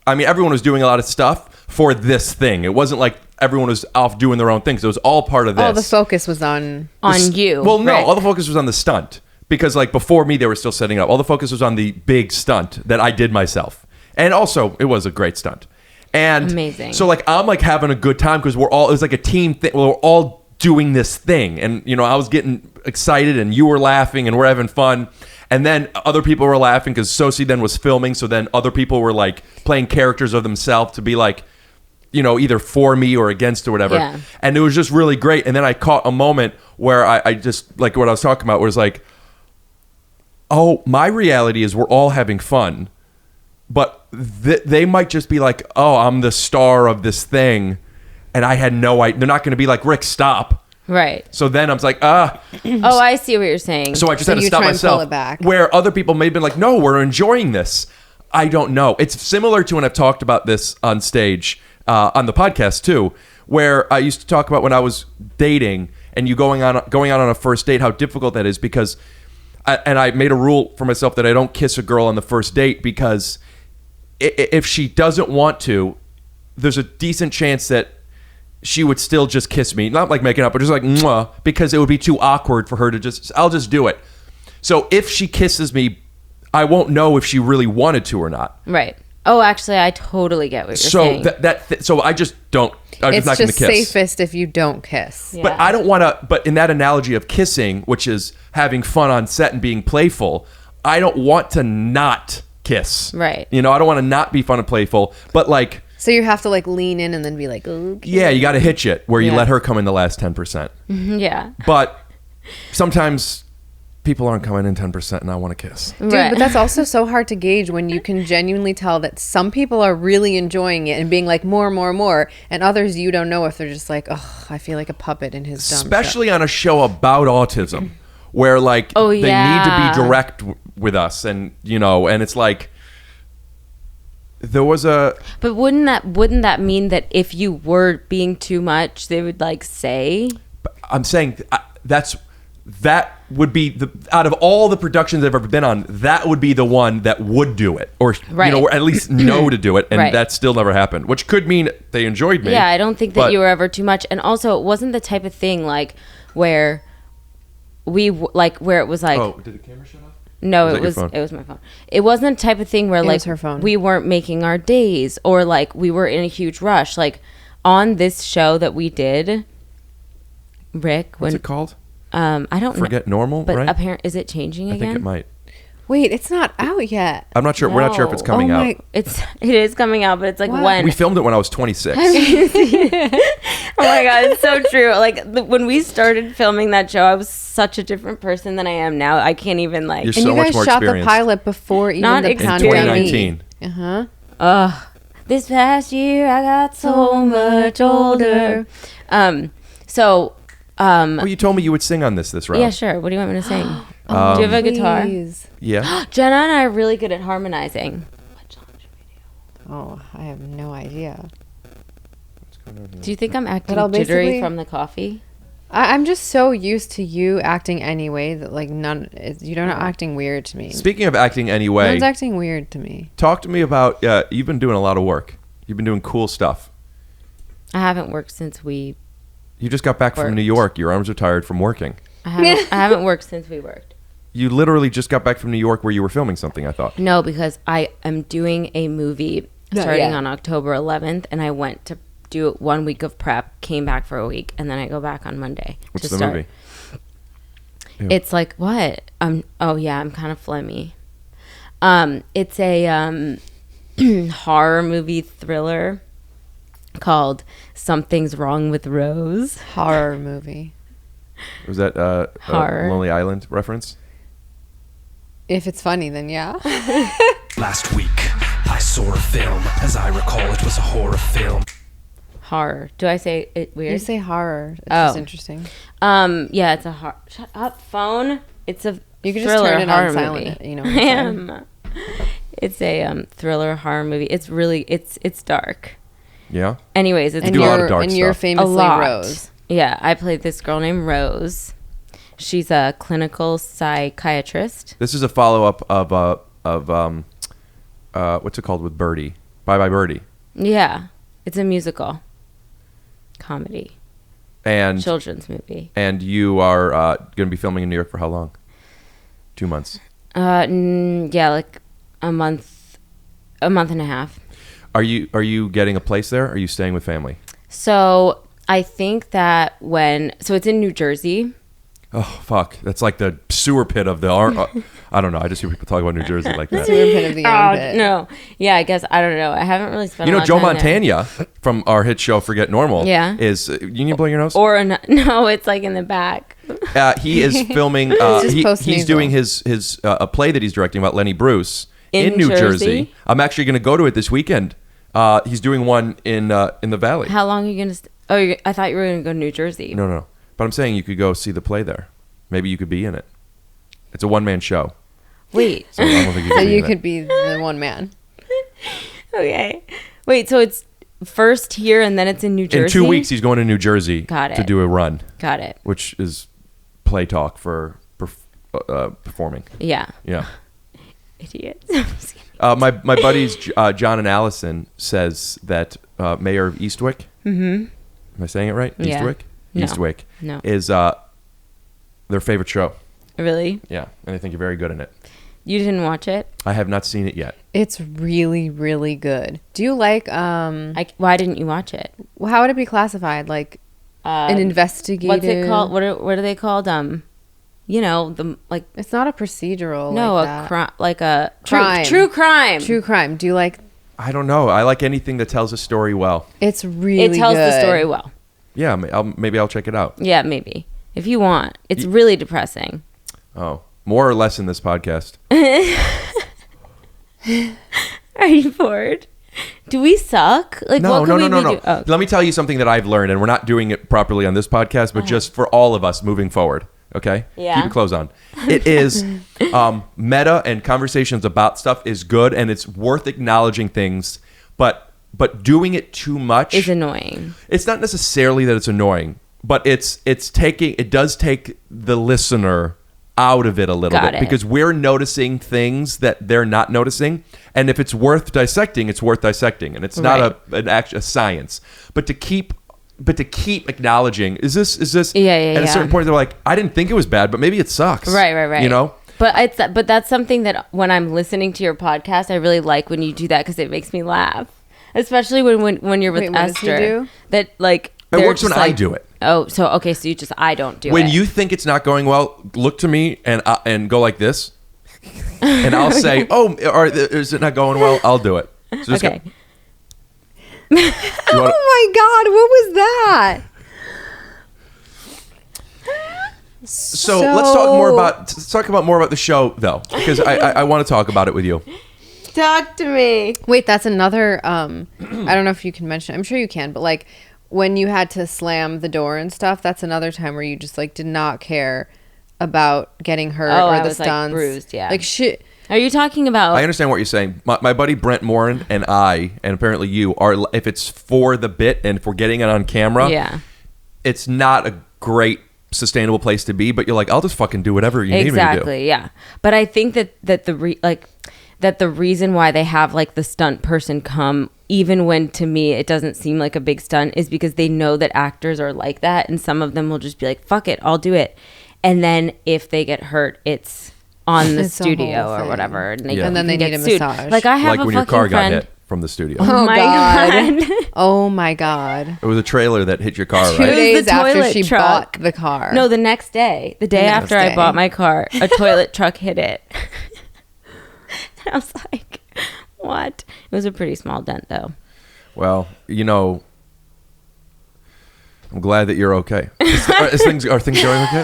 everyone was doing a lot of stuff for this thing. It wasn't like everyone was off doing their own things. It was all part of this. All the focus was on you. Well, no, right? all the focus was on the stunt because like before me, they were still setting up. All the focus was on the big stunt that I did myself. And also it was a great stunt. And amazing. So like I'm like having a good time because it was like a team thing. We're all doing this thing, and I was getting excited, and you were laughing, and we're having fun. And then other people were laughing because Sosie then was filming. So then other people were like playing characters of themselves to be like, either for me or against or whatever. Yeah. And it was just really great. And then I caught a moment where I just like what I was talking about, was like, oh, my reality is we're all having fun. But they might just be like, oh, I'm the star of this thing. And I had no idea. They're not going to be like, Rick, stop. Right. So then I was like, Oh, I see what you're saying. So I just So had to you stop try and pull myself. it back. Where other people may have been like, no, we're enjoying this. I don't know. It's similar to when I've talked about this on stage, on the podcast too, where I used to talk about when I was dating and you going out on a first date, how difficult that is because, I made a rule for myself that I don't kiss a girl on the first date because if she doesn't want to, there's a decent chance that she would still just kiss me. Not like making up, but just like, mwah, because it would be too awkward for her to I'll just do it. So if she kisses me, I won't know if she really wanted to or not. Right. Oh, actually, I totally get what you're saying. So I just don't. I'm it's just not going just to kiss. safest if you don't kiss. Yeah. But I don't want to. But in that analogy of kissing, which is having fun on set and being playful, I don't want to not kiss. Right. You know, I don't want to not be fun and playful, but like, So you have to like lean in and then be like, okay. yeah, you got to hitch it where you Yeah. let her come in the last 10%. Yeah. But sometimes people aren't coming in 10% and I want to kiss. Dude, but that's also so hard to gauge when you can genuinely tell that some people are really enjoying it and being like more, and others you don't know if they're just like, oh, I feel like a puppet in his dumb Especially on a show about autism where like Oh, they need to yeah. be direct with us, and you know, and it's like there was a But wouldn't that mean that if you were being too much, they would like say? I'm saying that would be the out of all the productions I've ever been on, that would be the one that would do it, or Right. you know, or at least know to do it, and Right. that still never happened, which could mean they enjoyed me. Yeah, I don't think that but- you were ever too much, and also it wasn't the type of thing like where where it was like. Oh, did the camera shut off? No, Was that it your was phone? it was my phone. It wasn't the type of thing where It like was her phone. we weren't making our days or like we were in a huge rush. Like on this show that we did, Rick, What's it called? I don't Forget Normal, but right? apparently is it changing I again? think it might. Wait, it's not out yet. I'm not sure. We're not sure if it's No. coming Oh out. my- It is coming out, but it's like What? when. We filmed it when I was 26. Oh my god, it's so true. Like when we started filming that show, I was such a different person than I am now. I can't even like. You're And so you much guys more shot the experienced. pilot before even Not the In experienced. pandemic. 2019. This past year, I got so much older. So. Oh, you told me you would sing on this round. Yeah, sure. What do you want me to sing? Oh, Do you have a guitar? please. Yeah. Jenna and I are really good at harmonizing. Oh, I have no idea. Do you think I'm acting But I'll jittery basically- from the coffee? I'm just so used to you acting anyway that like you're not acting weird to me. Speaking of acting No anyway, one's acting weird to me. talk to me about, you've been doing a lot of work. You've been doing cool stuff. I haven't worked since we. You just got back from Worked. New York. Your arms are tired from working. I haven't worked since we worked. You literally just got back from New York where you were filming something, I thought. No, because I am doing a movie Not starting yet. on October 11th, and I went to do it 1 week of prep, came back for a week, and then I go back on Monday. What's to the start. movie? Ew. It's like what? Oh yeah, I'm kind of phlegmy. It's a horror movie thriller called Something's Wrong with Rose. Horror movie. Was that a Horror. Lonely Island reference? If it's funny, then yeah. Last week, I saw a film. As I recall, it was a horror film. Horror. Do I say it weird? You say horror. It's Oh. just interesting. Yeah, it's a horror. Shut up, phone. It's a You could just thriller turn it horror on silent. movie. You know. I am. It's a thriller horror movie. It's really it's dark. Yeah. Anyways, it's And do a lot of you're dark and you're stuff. a famously lot. Rose. Yeah, I played this girl named Rose. She's a clinical psychiatrist. This is a follow-up of what's it called with Birdie? Bye Bye Birdie. Yeah, it's a musical comedy And children's movie. and you are going to be filming in New York for how long? 2 months. Yeah, like a month and a half. Are you getting a place there? Or are you staying with family? So I think that so it's in New Jersey. Oh fuck! That's like the sewer pit of the I don't know. I just hear people talk about New Jersey like that. Sewer pit of the armpit. No, yeah, I guess I don't know. I haven't really spent. You a know, lot Joe of time there. Montana from our hit show Forget Normal. Yeah. Is you need to blow your nose? No, it's like in the back. He is filming. just He's post-nasal. doing his a play that he's directing about Lenny Bruce In New Jersey? I'm actually going to go to it this weekend. He's doing one in the Valley. How long are you gonna? I thought you were gonna go to New Jersey. No. But I'm saying you could go see the play there. Maybe you could be in it. It's a one-man show. Wait. So I don't think you So could be you in it. could be the one man. Okay. Wait. So it's first here and then it's in New Jersey. In 2 weeks, he's going to New Jersey Got to it. do a run, Got it. which is play talk for performing. Yeah. Yeah. Idiot. My buddies John and Allison says that Mayor of Eastwick. Mm-hmm. Am I saying it right? Yeah. Eastwick. No. Eastwick. No. Is their favorite show. Really? Yeah, and I think you're very good in it. You didn't watch it? I have not seen it yet. It's really, really good. Do you like Why didn't you watch it? how would it be classified? Like an investigative? What's it called? What are they called? you know, the like. It's not a procedural. No, like a crime. True crime. True crime. Do you like? I don't know. I like anything that tells a story well. It's really. It tells the good. story well. Yeah, maybe I'll check it out. Yeah, maybe if you want. It's really depressing. Oh, more or less in this podcast. Are you bored? Do we suck? Like, No. Oh. Let me tell you something that I've learned, and we're not doing it properly on this podcast, but just for all of us moving forward. Okay? Yeah. Keep your clothes on. It is meta and conversations about stuff is good, and it's worth acknowledging things, but doing it too much is annoying. It's not necessarily that it's annoying, but it does take the listener out of it a little bit because we're noticing things that they're not noticing, and if it's worth dissecting, it's worth dissecting, and it's not a science. But to keep acknowledging, is this at a certain point they're like, I didn't think it was bad, but maybe it sucks. Right. You know. But that's something that when I'm listening to your podcast, I really like when you do that because it makes me laugh, especially when you're with Esther. What does he do? That like it works when I do it. Oh, so okay, so I don't do it. When you think it's not going well, look to me and go like this, and I'll say, "Oh, or is it not going well?" I'll do it. So just okay. Oh my God! What was that? So let's talk about more about the show though, because I want to talk about it with you. Talk to me. Wait, that's another. I don't know if you can mention. I'm sure you can, but like. When you had to slam the door and stuff, that's another time where you just like did not care about getting hurt or I the was, stunts. like, bruised, yeah. Like shit. Are you talking about? I understand what you're saying. My buddy Brent Morin and I, and apparently you, are if it's for the bit and if we're getting it on camera, it's not a great sustainable place to be. But you're like, I'll just fucking do whatever you need me to do. Exactly, yeah. But I think that the reason why they have like the stunt person come, even when to me it doesn't seem like a big stunt, is because they know that actors are like that, and some of them will just be like, fuck it, I'll do it. And then if they get hurt, it's on the studio or whatever. And, and then they need a massage. Like I have like when your car got hit from the studio. Oh my God. Oh my God. It was a trailer that hit your car, 2 right? days the after toilet she truck. bought the car. No, the next day. The day after I bought my car, a toilet truck hit it. And I was like, what? It was a pretty small dent though. Well, you know, I'm glad that you're okay. Are things going okay?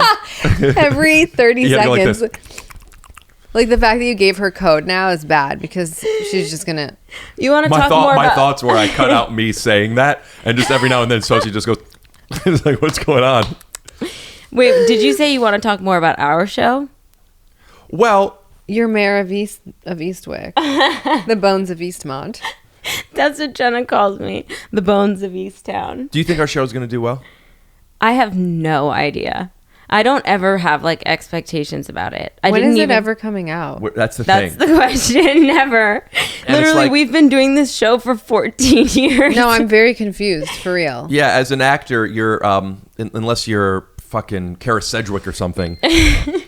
Every 30 seconds. Like, like the fact that you gave her code now is bad because she's just gonna. You want to talk more about? My thoughts were I cut out me saying that, and just every now and then Sosie just goes, "It's like, what's going on?" Wait, did you say you want to talk more about our show? Well, you're mayor of Eastwick, the bones of Eastmont. That's what Jenna calls me, the bones of Easttown. Do you think our show is going to do well? I have no idea. I don't ever have like expectations about it. When is it ever coming out? That's the thing. That's the question. Never. And literally, like, we've been doing this show for 14 years. No, I'm very confused, for real. Yeah, as an actor, you're unless you're fucking Kara Sedgwick or something,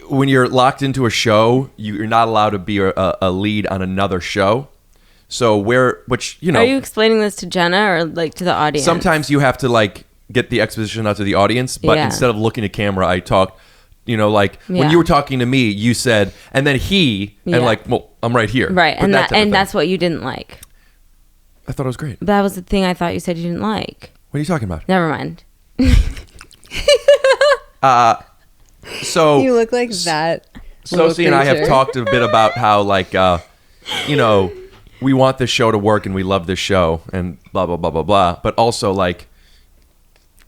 when you're locked into a show, you're not allowed to be a lead on another show. So which you know, are you explaining this to Jenna or like to the audience? Sometimes you have to like get the exposition out to the audience, but instead of looking at camera, I talk. You know, like when you were talking to me, you said, and then and like, well, I'm right here, right? And that's what you didn't like. I thought it was great. That was the thing I thought you said you didn't like. What are you talking about? Never mind. So you look like that. Sosie and I have talked a bit about how, like, you know, we want this show to work and we love this show and blah blah blah blah blah. But also, like,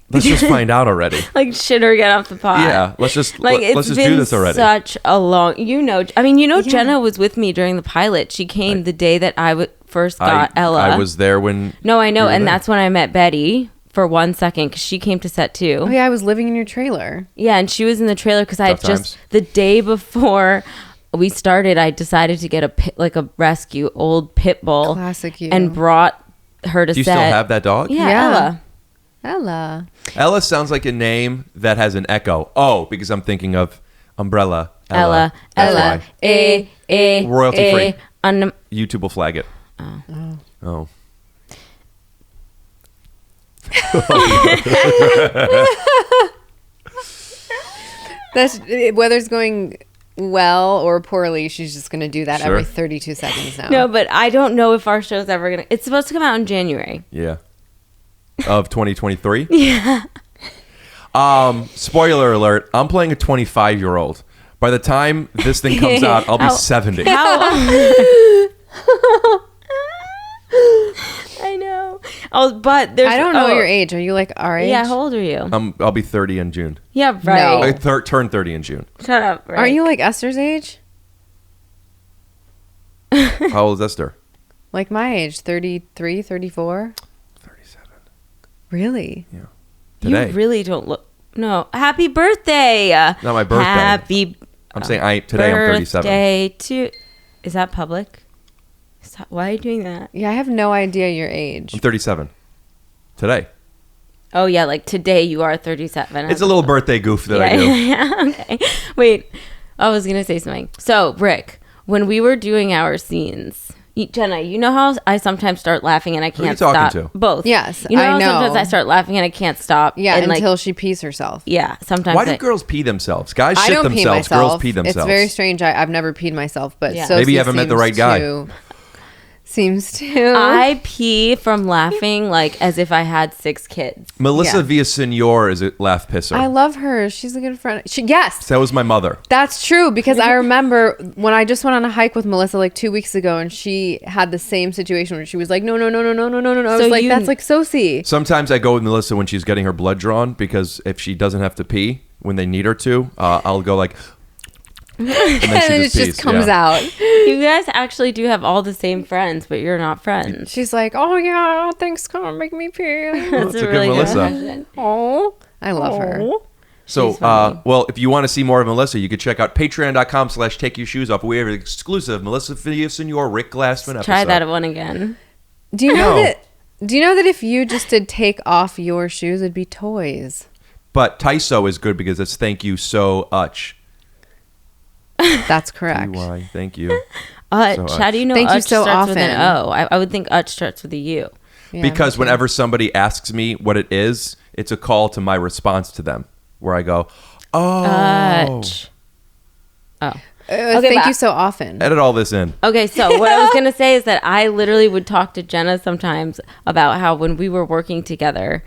let's just find out already. Like, shit or get off the pot. Yeah, let's just like let's just do this already. Such a long, Jenna was with me during the pilot. She came the day that I first got Ella. I was there when. No, I know, and that's when I met Betty for 1 second because she came to set too. Oh yeah, I was living in your trailer. Yeah, and she was in the trailer because I just the day before we started, I decided to get a rescue old pit bull. Classic you. And brought her to set. Do you still have that dog? Yeah. Ella. Ella sounds like a name that has an echo. Oh, because I'm thinking of Umbrella. Ella. Royalty free. YouTube will flag it. Oh. That's whether it's going well or poorly. She's just gonna do that Sure. every 32 seconds now. No, but I don't know if our show's ever gonna. It's supposed to come out in January. Yeah. Of 2023? Yeah. Spoiler alert, I'm playing a 25-year-old. By the time this thing comes out, I'll be 70. I know. Oh, but there's. I don't know your age. Are you like our age? Yeah, how old are you? I'll be 30 in June. Yeah, right. No. I turn 30 in June. Shut up. Right. Aren't you like Esther's age? How old is Esther? Like my age, 33, 34? 37. Really? Yeah. Today. You really don't look. No. Happy birthday. Not my birthday. Happy. I'm saying today I'm 37. Birthday to. Is that public? Why are you doing that? Yeah, I have no idea your age. I'm 37. Today. Oh yeah, like today you are 37. It's a little birthday goof that I do. Yeah, okay. Wait, I was gonna say something. So Rick, when we were doing our scenes, Jenna, you know how I sometimes start laughing and I Who are you can't talking stop. to? Both. Yes, You know I how know. sometimes I start laughing and I can't stop. Yeah, and until like, she pees herself. yeah, sometimes. Why do girls pee themselves? Guys I shit don't pee themselves. myself. Girls pee themselves. It's very strange. I've never peed myself, but Yeah. Sosie Maybe you haven't met the right guy. Seems to. I pee from laughing like as if I had 6 kids. Melissa Yeah. Villasenor is a laugh pisser. I love her. She's a good friend. Yes. That was my mother. That's true because I remember when I just went on a hike with Melissa like 2 weeks ago and she had the same situation where she was like, no. I So was like, you- that's like Sosie. Sometimes I go with Melissa when she's getting her blood drawn because if she doesn't have to pee when they need her to, I'll go like, and then And she then it just pees. just comes Yeah. out. You guys actually do have all the same friends, but you're not friends. She's like, oh yeah, thanks, come on, make me pee. That's a good Melissa. impression. Oh, I love her. So, She's funny. well, if you want to see more of Melissa, you could check out patreon.com/take your shoes off. We have an exclusive Melissa Villasenor, Rick Glassman episode. Try that one again. Do you know No. that? Do you know that if you just did take off your shoes, it'd be toys? But TYSO is good because it's thank you so much. That's correct. Why? Thank you. Utch. How do you know Thank you Utch so starts with an often. O? I would think Utch starts with a U. Yeah, Because me too. whenever somebody asks me what it is, it's a call to my response to them where I go, oh. Utch. Oh. Thank but- you so often. Edit all this in. Okay, so what I was going to say is that I literally would talk to Jenna sometimes about how when we were working together,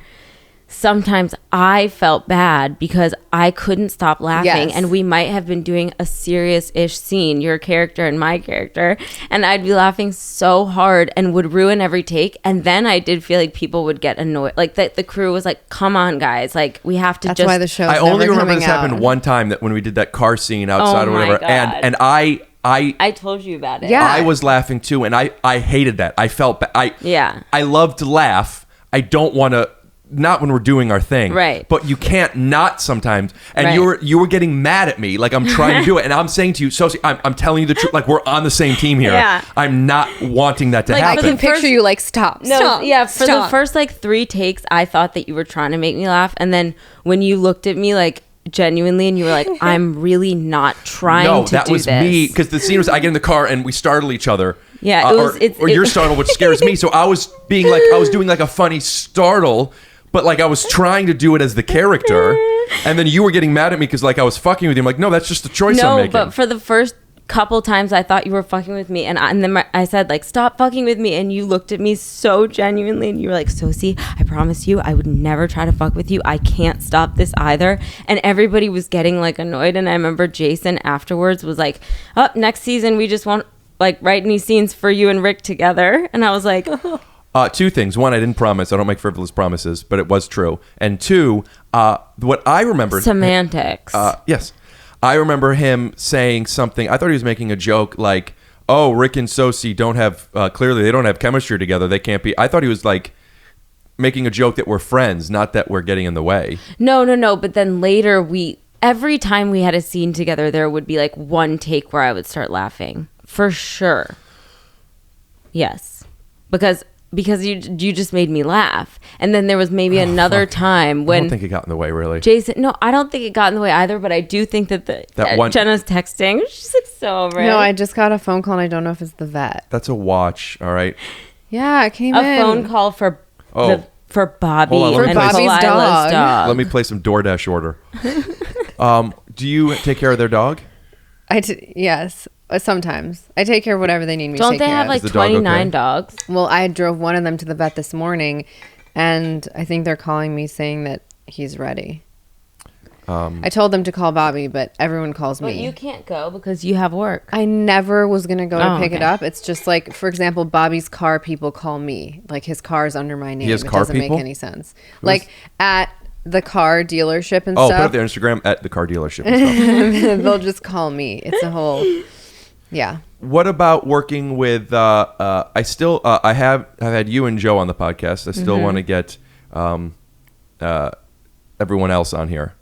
sometimes I felt bad because I couldn't stop laughing. Yes. And we might have been doing a serious-ish scene, your character and my character, and I'd be laughing so hard and would ruin every take. And then I did feel like people would get annoyed. Like the crew was like, come on, guys. Like, we have to That's just... why the show's I only never remember coming this happened out. one time that when we did that car scene outside Oh or my whatever. God. And I told you about it. Yeah. I was laughing too, and I hated that. I felt Yeah. I love to laugh. I don't want to, not when we're doing our thing, Right. But you can't not sometimes. And Right. you were getting mad at me, like I'm trying to do it, and I'm saying to you, Sosie, I'm telling you the truth. Like we're on the same team here. Yeah. I'm not wanting that to Like, I happen. can picture First- you like, stop. No, stop, yeah, for the stop. first like 3 takes, I thought that you were trying to make me laugh. And then when you looked at me like genuinely and you were like, I'm really not trying No, to that do was this. me because the scene was I get in the car and we startle each other. Yeah, it was- or you're startled, which scares me. So I was being like I was doing like a funny startle, but like I was trying to do it as the character, and then you were getting mad at me because like I was fucking with you. I'm like, no, that's just a choice I'm No, making. but for the first couple times I thought you were fucking with me, and then I said like, stop fucking with me, and you looked at me so genuinely and you were like, Sosie, I promise you I would never try to fuck with you. I can't stop this either. And everybody was getting like annoyed, and I remember Jason afterwards was like, oh, next season we just want like write any scenes for you and Rick together. And I was like, 2 things. One, I didn't promise. I don't make frivolous promises, but it was true. And 2, what I remember semantics. Yes. I remember him saying something. I thought he was making a joke like, oh, Rick and Sosie don't have, clearly they don't have chemistry together. They can't be. I thought he was like making a joke that we're friends, not that we're getting in the way. No. But then later every time we had a scene together, there would be like one take where I would start laughing. For sure. Yes. Because you just made me laugh. And then there was maybe another time I when don't think it got in the way, really. Jason, no, I don't think it got in the way either, but I do think that That one- Jenna's texting. She's like so over it. No, I just got a phone call and I don't know if it's the vet. That's a watch, all right? Yeah, it came a in. phone call for Oh. for Bobby Hold on, let me and play some- Delilah's Bobby's dog. dog. Let me play some DoorDash order. Do you take care of their dog? Yes. Sometimes I take care of whatever they need me to Don't take they care have of. like Is the dog 29 okay? dogs? Well, I drove one of them to the vet this morning, and I think they're calling me saying that he's ready. I told them to call Bobby, but everyone calls But me. you can't go because you have work. I never was going to go to pick it okay. up. It's just like, for example, Bobby's car people call me. Like his car's under my name. has It car doesn't people? make any sense. Like at the car dealership and Oh, put stuff. up their Instagram at the car dealership and stuff. They'll just call me. It's a whole, yeah. What about working with? I have had you and Joe on the podcast. I still want to get everyone else on here,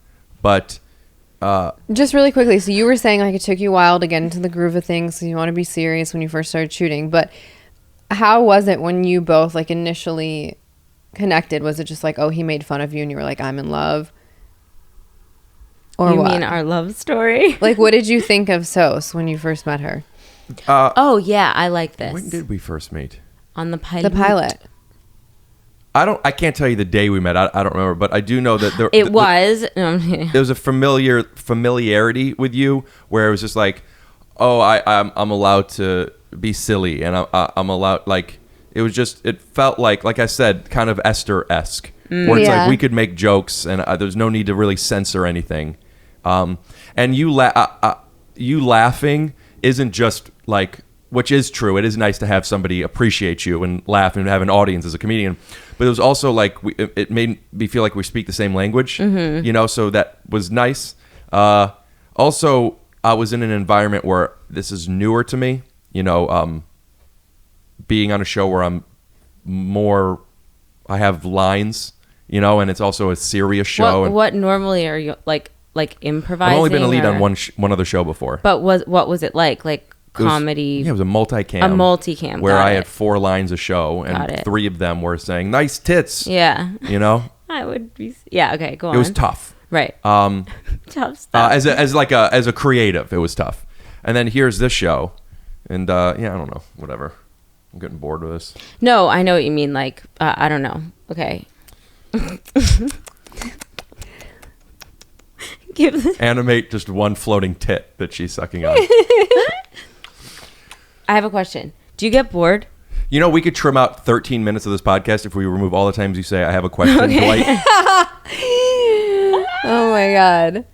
but Just really quickly. So you were saying like it took you a while to get into the groove of things. So you want to be serious when you first started shooting. But how was it when you both like initially connected? Was it just like, oh, he made fun of you and you were like, I'm in love? Or You what? mean our love story? Like, what did you think of Sos when you first met her? Oh yeah, I like this. when did we first meet? On the pilot. The pilot. I can't tell you the day we met. I don't remember, but I do know that there It there was a familiarity with you where it was just like, oh, I'm allowed to be silly, and I'm allowed, like, it felt like I said, kind of Esther-esque, where it's Yeah. like we could make jokes and there's no need to really censor anything, and you laughing isn't just like, which is true. It is nice to have somebody appreciate you and laugh and have an audience as a comedian. But it was also like, it made me feel like we speak the same language, you know, so that was nice. Also, I was in an environment where this is newer to me, you know, being on a show where I have lines, you know, and it's also a serious show. What normally are you like improvising? I've only been a lead or- on one other show before. But what was it like? Like It was- comedy? it was a multicam. A multicam, where got I it. had 4 lines a show, Got and it. 3 of them were saying "nice tits." Yeah. You know, I would be. Yeah. Okay. Go on. it was tough. Right. Um, Tough stuff. as a creative, it was tough. And then here's this show, and yeah, I don't know, whatever. I'm getting bored with this. No, I know what you mean. Like, I don't know. Okay. Give the- Animate just one floating tit that she's sucking on. I have a question. Do you get bored? You know, we could trim out 13 minutes of this podcast if we remove all the times you say, "I have a question." Dwight, Oh my God.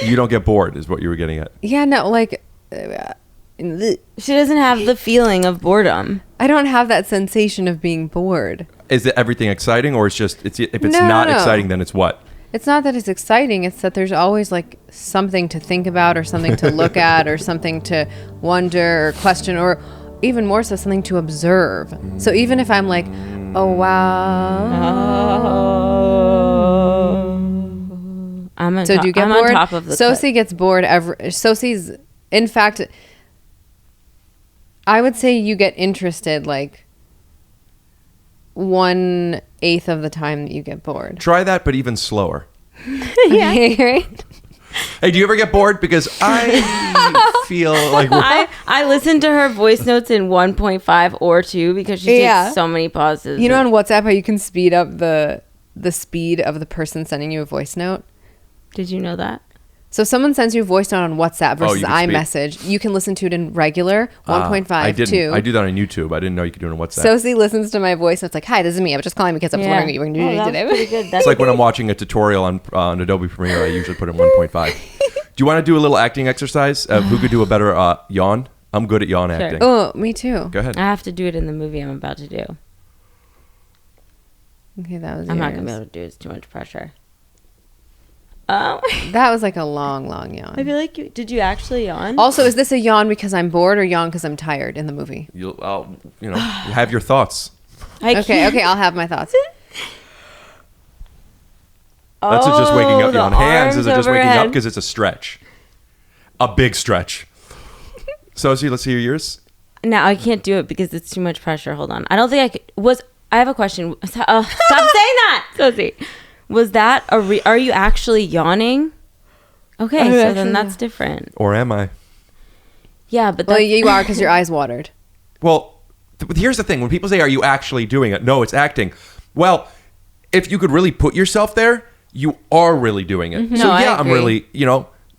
you don't get bored, is what you were getting at. Yeah, no, like, She doesn't have the feeling of boredom. I don't have that sensation of being bored. Is it everything exciting, or if it's No, not no. exciting, then it's what? It's not that it's exciting. It's that there's always like something to think about or something to look at or something to wonder or question or even more so something to observe. So even if I'm like, oh, wow. I'm on So top, do you get I'm bored? on top of the Sosie clip. gets bored. Sosie's, in fact, I would say you get interested like 1/8 of the time that you get bored. Try that, but even slower. Yeah. Right? Hey, do you ever get bored? Because I feel like I listened to her voice notes in 1.5 or 2 because she takes so many pauses. You know on WhatsApp how you can speed up the speed of the person sending you a voice note? Did you know that? So if someone sends you a voice note on WhatsApp versus you can iMessage, you can listen to it in regular 1.5, I didn't. 2. I do that on YouTube. I didn't know you could do it on WhatsApp. Sosie listens to my voice and it's like, hi, this is me. I was just calling because I was wondering what you were going to do today. Pretty good. It's like when I'm watching a tutorial on Adobe Premiere, I usually put in 1.5. Do you want to do a little acting exercise of who could do a better yawn? I'm good at yawn acting. Oh, me too. Go ahead. I have to do it in the movie I'm about to do. Okay, that was I'm not yours. going to be able to do it. It's too much pressure. Oh. That was like a long, long yawn. I feel like did you actually yawn? Also, is this a yawn because I'm bored or yawn because I'm tired in the movie? I'll have your thoughts. Okay, I'll have my thoughts. That's it, just waking up. the On hands, is it arms just waking up overhead. because it's a stretch, a big stretch. Sosie, let's hear yours. No, I can't do it because it's too much pressure. Hold on. I don't think I could. I have a question. Stop saying that, Sosie. Was that are you actually yawning? Okay, so then that's different. Or am I? Yeah, but Well, you are because your eyes watered. Well, here's the thing. When people say, "Are you actually doing it?" No, it's acting. Well, if you could really put yourself there, you are really doing it. So No, I yeah, I'm agree. really,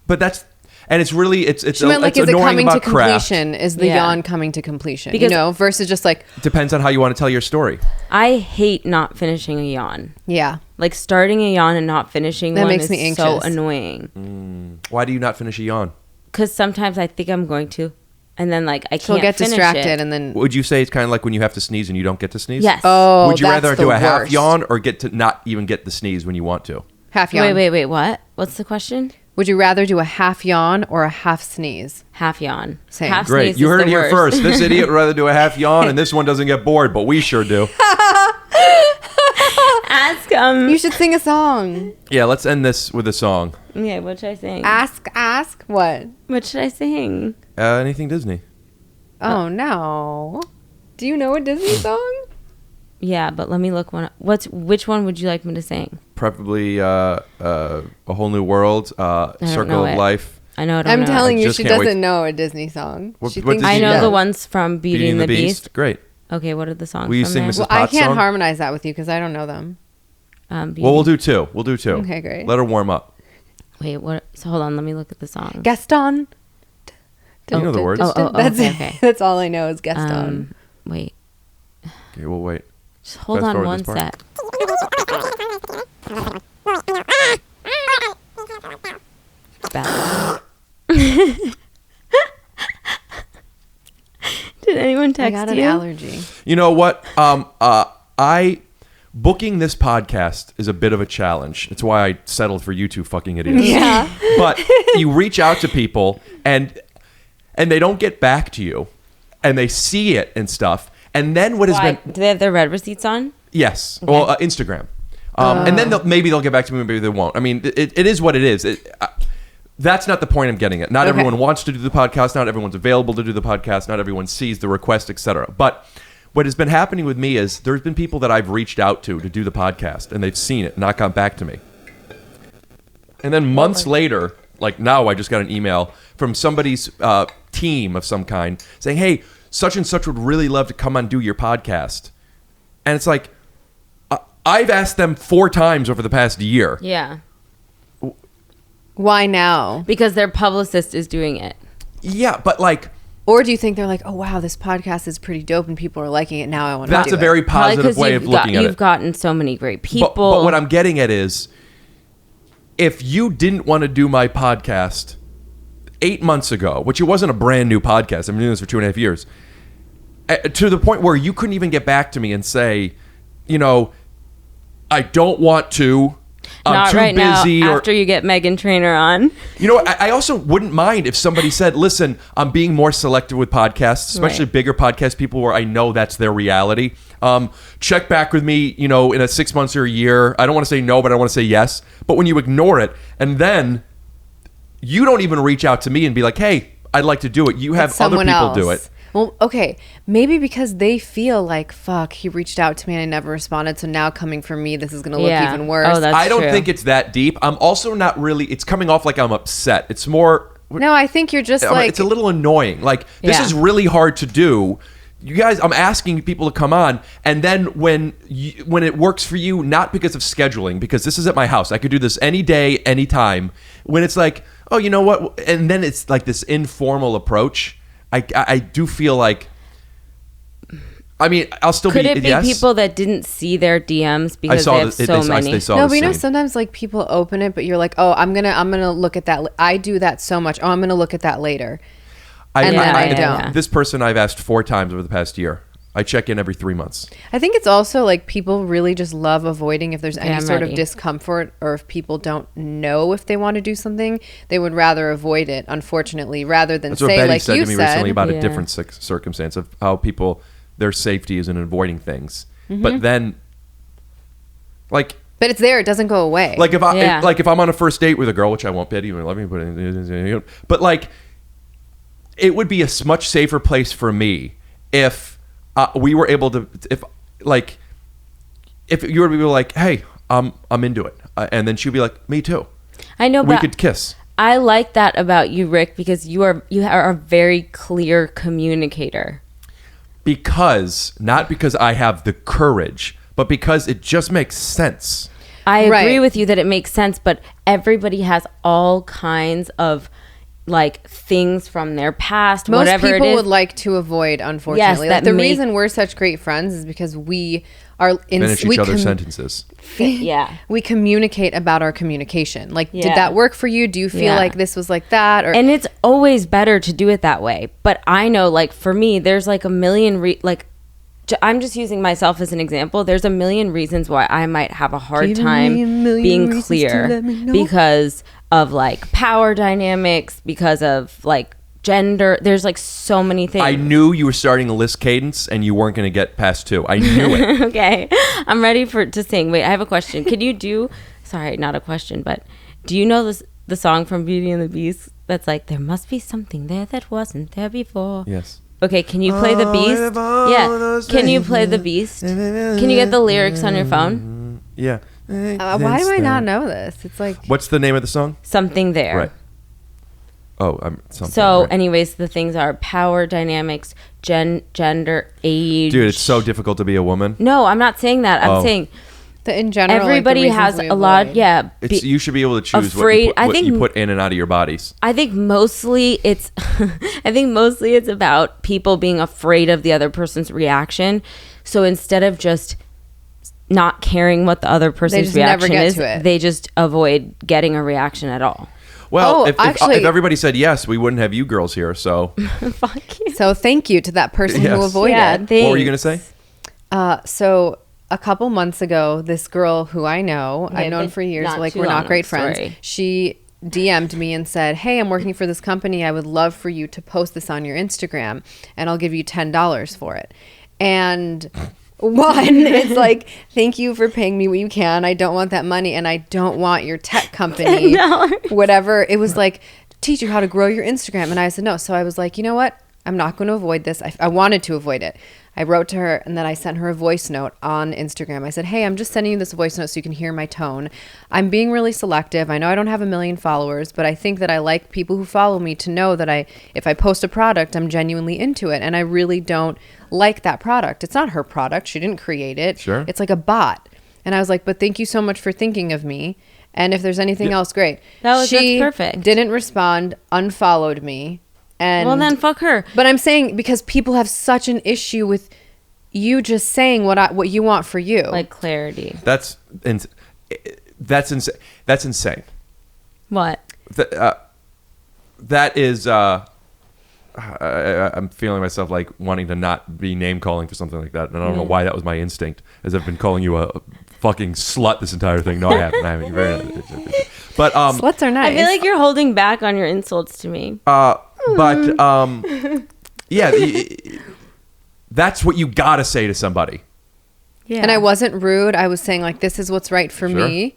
But that's, and it's really, it's She meant like, it's is it annoying coming to about craft. completion? Is the yawn coming to completion? Because- Versus just like, It depends on how you want to tell your story. I hate not finishing a yawn. yeah. Like starting a yawn and not finishing That one makes is me so anxious. annoying. Why do you not finish a yawn? Because sometimes I think I'm going to, and then like I She'll can't get finish distracted it. and then. Would you say it's kind of like when you have to sneeze and you don't get to sneeze? Yes. Oh, Would you that's rather the do a half worst. yawn or get to not even get the sneeze when you want to? Half yawn. Wait. What? What's the question? Would you rather do a half yawn or a half sneeze? Half yawn. Same. Half Great. sneeze You is heard the it here worst. first. This idiot would rather do a half yawn, and this one doesn't get bored, but we sure do. Ask You should sing a song. Yeah, let's end this with a song. Yeah, what should I sing? Ask what? What should I sing? Anything Disney. Oh no. Do you know a Disney song? Yeah, but let me look one up. Which one would you like me to sing? Preferably A Whole New World, don't Circle know of it. Life. I know. I'm telling you, just she can't doesn't wait. know a Disney song. What- She what thinks does I she know does. the ones from Beauty and the Beast. Great. Okay, what are the songs? Will you from sing there? Mrs. Well, I Potts can't song? harmonize that with you because I don't know them. Beauty. Well, we'll do two. Okay, great. Let her warm up. Wait, what? So hold on, let me look at the song. Gaston. You know the words. That's okay. That's all I know is Gaston. Wait, Okay, we'll wait. just hold Fast on forward one this part. sec. Bad. Did anyone I text got an you? allergy. You know what? Booking this podcast is a bit of a challenge. It's why I settled for you two fucking idiots. Yeah. But you reach out to people and they don't get back to you, and they see it and stuff. And then what has Why? been Do they have their red receipts on? yes, well, Instagram, and then maybe they'll get back to me, maybe they won't. I mean, it is what it is. That's not the point I'm getting at. Not Okay. everyone wants to do the podcast. Not everyone's available to do the podcast. Not everyone sees the request, etc. But what has been happening with me is there's been people that I've reached out to do the podcast, and they've seen it, not gone back to me. And then months later, like now, I just got an email from somebody's team of some kind saying, "Hey, such and such would really love to come on do your podcast." And it's like, I've asked them 4 times over the past year. Yeah, Why now? because their publicist is doing it. Yeah, but like, Or do you think they're like, oh wow, this podcast is pretty dope and people are liking it now? I want to. that's do a very Probably positive 'cause way of looking at You've it. gotten so many great people. But what I'm getting at is, if you didn't want to do my podcast 8 months ago, which it wasn't a brand new podcast, I've been doing this for 2.5 years, to the point where you couldn't even get back to me and say, you know, I don't want to. I'm Not too right busy. now. Or After you get Megan Trainor on. you know what? I also wouldn't mind if somebody said, listen, I'm being more selective with podcasts, especially Right. bigger podcast people where I know that's their reality. Check back with me, you know, in 6 months or a year. I don't want to say no, but I want to say yes. But when you ignore it, and then you don't even reach out to me and be like, hey, I'd like to do it. You have other people do it. Well, okay, maybe because they feel like, fuck, he reached out to me and I never responded, so now coming from me, this is going to look Yeah. even worse. Oh, that's I don't true. think it's that deep. I'm also not really, it's coming off like I'm upset. It's more, No, I think you're just like... it's a little annoying. Like, this Yeah. is really hard to do. You guys, I'm asking people to come on, and then when it works for you, not because of scheduling, because this is at my house. I could do this any day, anytime. When it's like, oh, you know what? And then it's like this informal approach. I do feel like, I mean, I'll still Could be, it be yes. people that didn't see their DMs I because saw they have this, so many? they saw No, the but you know, same. sometimes like people open it, but you're like, oh, I'm gonna look at that. I do that so much. Oh, I'm gonna look at that later. And then I don't. This person I've asked 4 times over the past year. I check in every 3 months. I think it's also like people really just love avoiding if there's any I'm sort of ready. discomfort or if people don't know if they want to do something, they would rather avoid it, unfortunately, rather than That's what say, Betty like said you to me said. recently about a Yeah. different circumstance of how people, their safety is in avoiding things. Mm-hmm. But then, like But it's there, it doesn't go away. if I Yeah. if I'm on a first date with a girl, which I won't, Betty, let me put it. But like, it would be a much safer place for me if we were able to, if you were to be like, hey, I'm into it, and then she'd be like, me too. I know, We but could kiss. I like that about you, Rick, because you are a very clear communicator. Not because I have the courage, but because it just makes sense. I agree Right. with you that it makes sense, but everybody has all kinds of like things from their past, Most whatever people it is. would like to avoid, unfortunately. that the make- reason we're such great friends is because we are Finish each other's sentences. Yeah. we communicate about our communication. Like, did Yeah. that work for you? Do you feel Yeah. like this was like that? Or And it's always better to do it that way. But I know, like, for me, there's like a million, I'm just using myself as an example. There's a million reasons why I might have a hard Give me time a million being reasons to clear let me know. because of like power dynamics, because of like gender. There's like so many things. I knew you were starting a list cadence and you weren't going to get past 2. I knew it. Okay. I'm ready to sing. Wait, I have a question. Could you do, sorry, not a question, but do you know the song from Beauty and the Beast that's like, there must be something there that wasn't there before? Yes. Okay, can you play the Beast? Yeah. Can you play the Beast? Can you get the lyrics on your phone? Yeah. why do I not know this? It's like What's the name of the song? Something there. Right. Oh, I'm something. So, right. anyways, the things are power dynamics, gender, age. Dude, it's so difficult to be a woman. No, I'm not saying that. I'm Oh. saying in general, everybody like, the has reasons a we lot. avoid. Yeah. You should be able to choose afraid- I what think- you put in and out of your bodies. I think mostly it's about people being afraid of the other person's reaction. So instead of just not caring what the other person's just never reaction get is, to it. they just avoid getting a reaction at all. Well, Oh, if actually- everybody said yes, we wouldn't have you girls here. So, Fuck you. So thank you to that person Yes. who avoided. Yeah, what were you thanks. gonna say? So a couple months ago, this girl who I know, Okay, I've known but for years, not like too we're long not of great a friends. story. She DM'd me and said, "Hey, I'm working for this company. I would love for you to post this on your Instagram, and I'll give you $10 for it." And one, it's like, thank you for paying me what you can. I don't want that money, and I don't want your tech company, $10. whatever. It was like, teach you how to grow your Instagram. And I said, no. So I was like, you know what? I'm not going to avoid this. I wanted to avoid it. I wrote to her and then I sent her a voice note on Instagram. I said, hey, I'm just sending you this voice note so you can hear my tone. I'm being really selective. I know I don't have 1 million followers, but I think that I like people who follow me to know that if I post a product, I'm genuinely into it. And I really don't like that product. It's not her product. She didn't create it. Sure. It's like a bot. And I was like, but thank you so much for thinking of me. And if there's anything else, great. That's She perfect. didn't respond, unfollowed me. And Well, then fuck her. but I'm saying because people have such an issue with you just saying what you want for you. Like clarity. That's insane. That's insane. What? That is. I'm feeling myself like wanting to not be name calling for something like that, and I don't know why that was my instinct, as I've been calling you a fucking slut this entire thing. No, I haven't. You're very nice. But Sluts are nice. I feel like you're holding back on your insults to me. yeah, that's what you gotta say to somebody. Yeah. And I wasn't rude. I was saying like, this is what's right for Sure. me.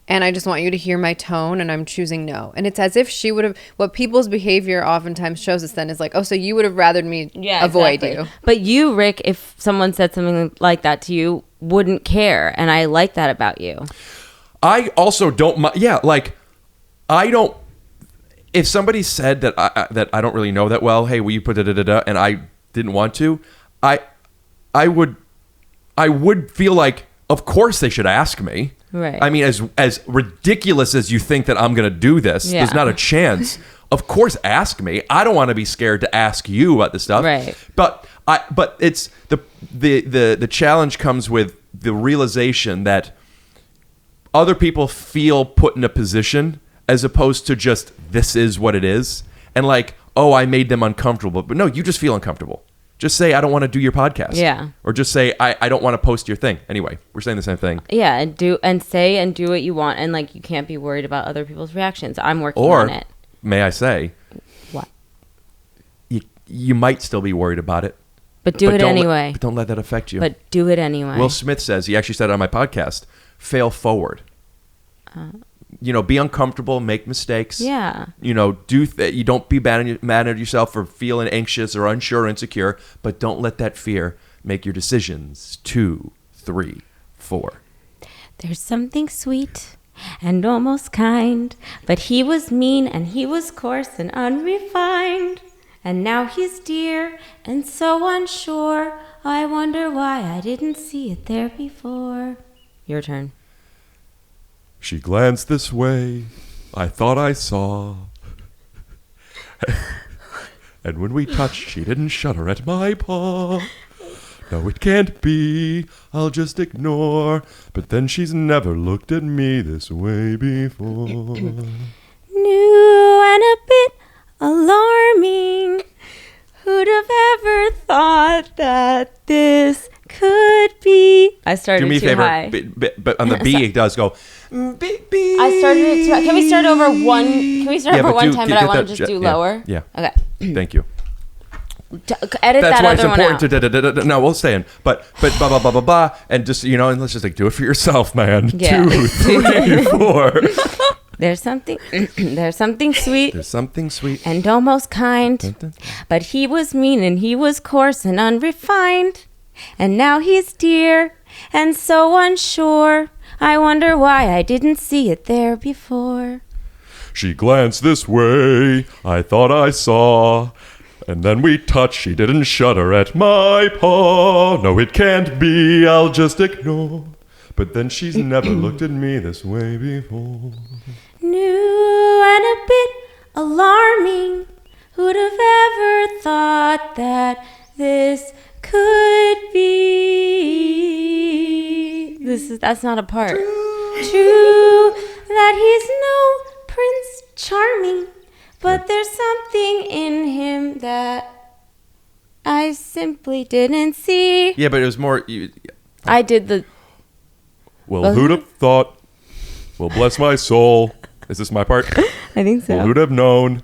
And I just want you to hear my tone, and I'm choosing no. And it's as if she would have, what people's behavior oftentimes shows us then is like, oh, so you would have rathered me avoid exactly. you. But you, Rick, if someone said something like that to you, wouldn't care. And I like that about you. I also don't. Yeah, like I don't. If somebody said that I don't really know that well, hey, will you put da-da-da-da, and I didn't want to, I would feel like, of course they should ask me. Right. I mean, as ridiculous as you think that I'm going to do this, Yeah. there's not a chance. Of course, ask me. I don't want to be scared to ask you about this stuff. Right. But it's the challenge comes with the realization that other people feel put in a position as opposed to just this is what it is, and like, oh, I made them uncomfortable. But no, you just feel uncomfortable. Just say, I don't want to do your podcast. Yeah. Or just say, I don't want to post your thing. Anyway, we're saying the same thing. Yeah, and do what you want, and like you can't be worried about other people's reactions. I'm working Or, on it. may I say, What? you might still be worried about it. But do it don't anyway. But don't let that affect you. But do it anyway. Will Smith says, he actually said it on my podcast, fail forward. Be uncomfortable, make mistakes. Yeah. You don't be mad at yourself for feeling anxious or unsure or insecure, but don't let that fear make your decisions 2, 3, 4. There's something sweet and almost kind, but he was mean and he was coarse and unrefined. And now he's dear and so unsure. I wonder why I didn't see it there before. Your turn. She glanced this way. I thought I saw. And when we touched, she didn't shudder at my paw. No, it can't be. I'll just ignore. But then she's never looked at me this way before. New and a bit alarming. Who'd have ever thought that this could be? I started Do me a too favor, high. but on the B it does go. B. I started it too high. Can we start over one? Can we start over one time? But I want to that- just do yeah, lower. Yeah. Okay. Thank you. Edit That's that why it's other one out. important to no, we'll stay in. But blah blah blah blah blah, and just and let's just like do it for yourself, man. Yeah. 2, 3, 4. There's something sweet. There's something sweet. And almost kind. But he was mean and he was coarse and unrefined. And now he's dear and so unsure. I wonder why I didn't see it there before. She glanced this way, I thought I saw. And then we touched, she didn't shudder at my paw. No, it can't be, I'll just ignore. But then she's never looked at me this way before. New and a bit alarming. Who'd have ever thought that this could be? That's not a part. True that he's no Prince Charming, but there's something in him that I simply didn't see. Yeah, but it was more. I did the. Well, who'd have thought? Well, bless my soul. Is this my part? I think so. Well, who'd have known?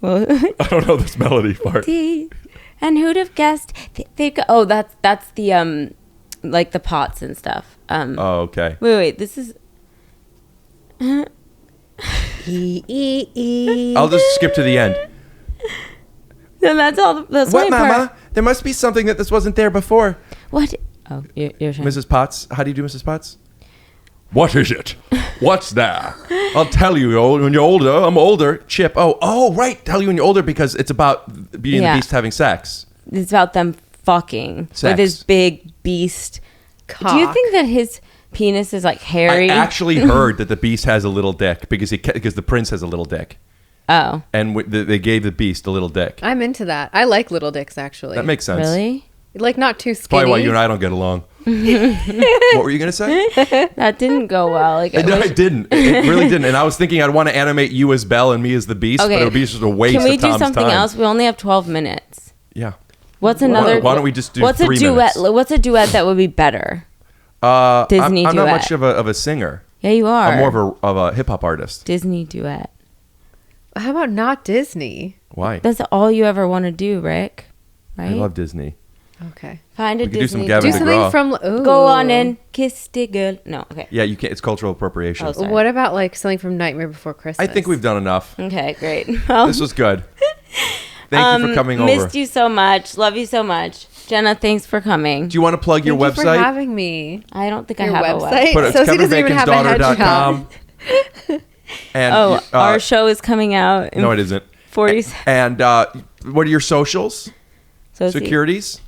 Well, I don't know this melody part. and who'd have guessed? They go. Oh, that's the like the pots and stuff. Oh, okay. Wait. This is. I'll just skip to the end. No, that's all. That's What, my part. Mama? There must be something that this wasn't there before. What? Oh, you're trying. Mrs. Potts, how do you do, Mrs. Potts? What is it? What's there? I'll tell you when you're older. I'm older. Chip. Oh, right. Tell you when you're older because it's about being the beast having sex. It's about them fucking Sex. with his big beast Cock. Do you think that his penis is like hairy? I actually heard that the beast has a little dick because the prince has a little dick. Oh. And they gave the beast a little dick. I'm into that. I like little dicks, actually. That makes sense. Really? Like, not too skinny. Probably why you and I don't get along. What were you going to say? That didn't go well. Like, No, it didn't. It really didn't. And I was thinking I'd want to animate you as Belle and me as the beast, but it would be just a waste of Tom's time. Can we do something else? We only have 12 minutes. Yeah. What's another? Why don't we just do what's 3 a duet? minutes? What's a duet that would be better? Disney I'm duet. not much of a singer. Yeah, you are. I'm more of a hip hop artist. Disney duet. How about not Disney? Why? That's all you ever want to do, Rick. Right? I love Disney. Okay. Find a We could do Disney. some Gavin Do something DeGraw. from... Ooh. Go on and kiss the girl. No, okay. Yeah, you can't. It's cultural appropriation. Oh, sorry. What about like something from Nightmare Before Christmas? I think we've done enough. Okay, great. Well, This was good. Thank you for coming over. Missed you so much. Love you so much. Jenna, thanks for coming. Do you want to plug your Thank you website? for having me. I don't think Your I have website? a website. But it's Sosie doesn't even have a kevinbacon'sdaughter.com. And Our show is coming out in no, it isn't. 40s. And what are your socials? So Securities?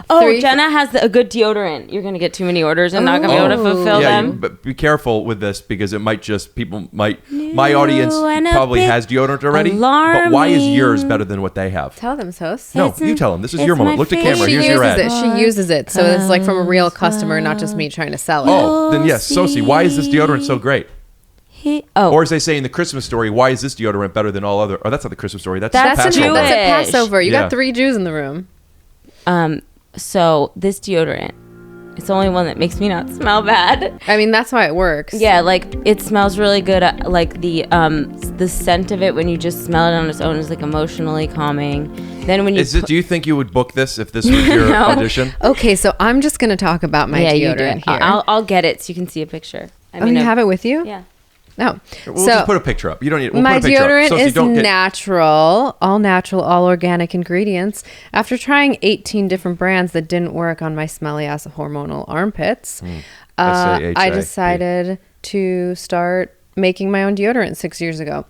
Oh, 3 Jenna has a good deodorant. You're going to get too many orders and not going to be able to fulfill Yeah, them. but be careful with this because it might just my audience and a probably bit has deodorant already. But why is yours alarming. better than what they have? Tell them, Sos. No, It's you a- tell them. This is it's your moment. my Look to favorite. camera. She Here's your uses ad. it. She uses it. So it's like from a real customer, not just me trying to sell it. Oh, then yes, Sosie, why is this deodorant so great? Or as they say in the Christmas story, why is this deodorant better than all other? Oh, that's not the Christmas story. That's That's Passover. Jewish. That's a Passover. You Yeah. got 3 Jews in the room. So this deodorant, it's the only one that makes me not smell bad. I mean, that's why it works. Yeah, like it smells really good. Like the scent of it when you just smell it on its own is like emotionally calming. Then when you Do you think you would book this if this was your No. audition? Okay, so I'm just going to talk about my you do deodorant it. here. I'll get it so you can see a picture. Oh, you have it with you? Yeah. No. We'll just put a picture up. You don't need. We'll My put a picture deodorant up. Sosie, is don't get- natural, all organic ingredients. After trying 18 different brands that didn't work on my smelly ass hormonal armpits, I S-A-H-A. decided to start making my own deodorant 6 years ago.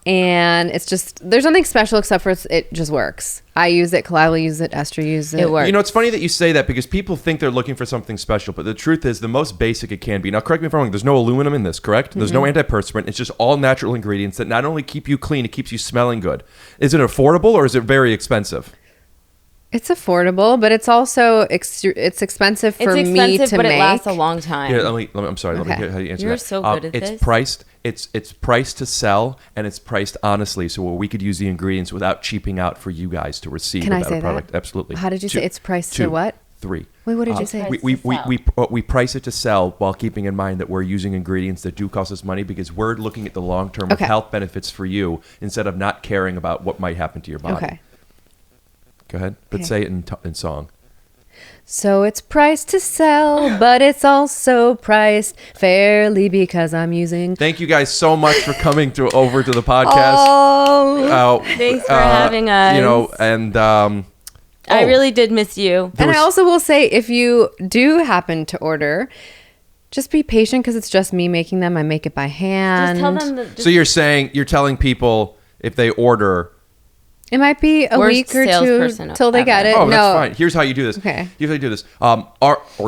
And it's just, there's nothing special except for it just works. I use it, Kalila uses it, Esther uses it. It works. You know, it's funny that you say that because people think they're looking for something special, but the truth is the most basic it can be. Now, correct me if I'm wrong, there's no aluminum in this, correct? There's no antiperspirant. It's just all natural ingredients that not only keep you clean, it keeps you smelling good. Is it affordable or is it very expensive? It's affordable, but it's also it's expensive for me to but make. it lasts a long time. Yeah, I'm sorry. Let me Okay. get how you answer You're that. so good at it's this. priced. It's priced to sell, and it's priced honestly, so we could use the ingredients without cheaping out for you guys to receive Can a I better say product. that? Absolutely. How did you say it's priced to two, what? 3. Wait, what did you say? We price it to sell while keeping in mind that we're using ingredients that do cost us money because we're looking at the long term of Okay. health benefits for you instead of not caring about what might happen to your body. Okay. Go ahead, but Okay. say it in song. So it's priced to sell, but it's also priced fairly because I'm using. Thank you guys so much for coming over to the podcast. Oh, thanks for having us. You know, and I really did miss you. And I also will say, if you do happen to order, just be patient because it's just me making them. I make it by hand. Just tell them that. So you're telling people if they order. It might be a Worst week or two salesperson till they get ever. it. Oh, no, that's fine. Here's how you do this. Okay. Here's how you do this. All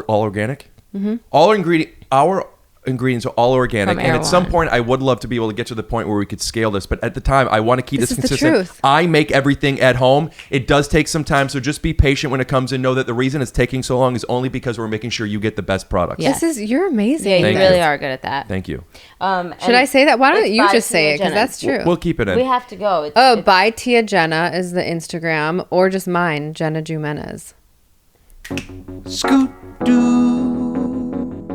organic. Mm-hmm. Our ingredients are all organic, From and at some Erewhon. point, I would love to be able to get to the point where we could scale this. But at the time, I want to keep This this is the consistent. truth. I make everything at home. It does take some time, so just be patient when it comes in. Know that the reason it's taking so long is only because we're making sure you get the best products. Yeah. you're amazing. Yeah, you Thank really you. are good at that. Thank you. Should I say that? Why don't you just say it? Because that's true. We'll keep it in. We have to go. By Tia Jenna is the Instagram, or just mine, Jenna Jiménez. Scoot doo,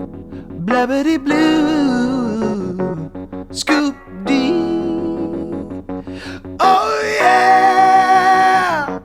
blabbity blue, scoop dee. Oh yeah.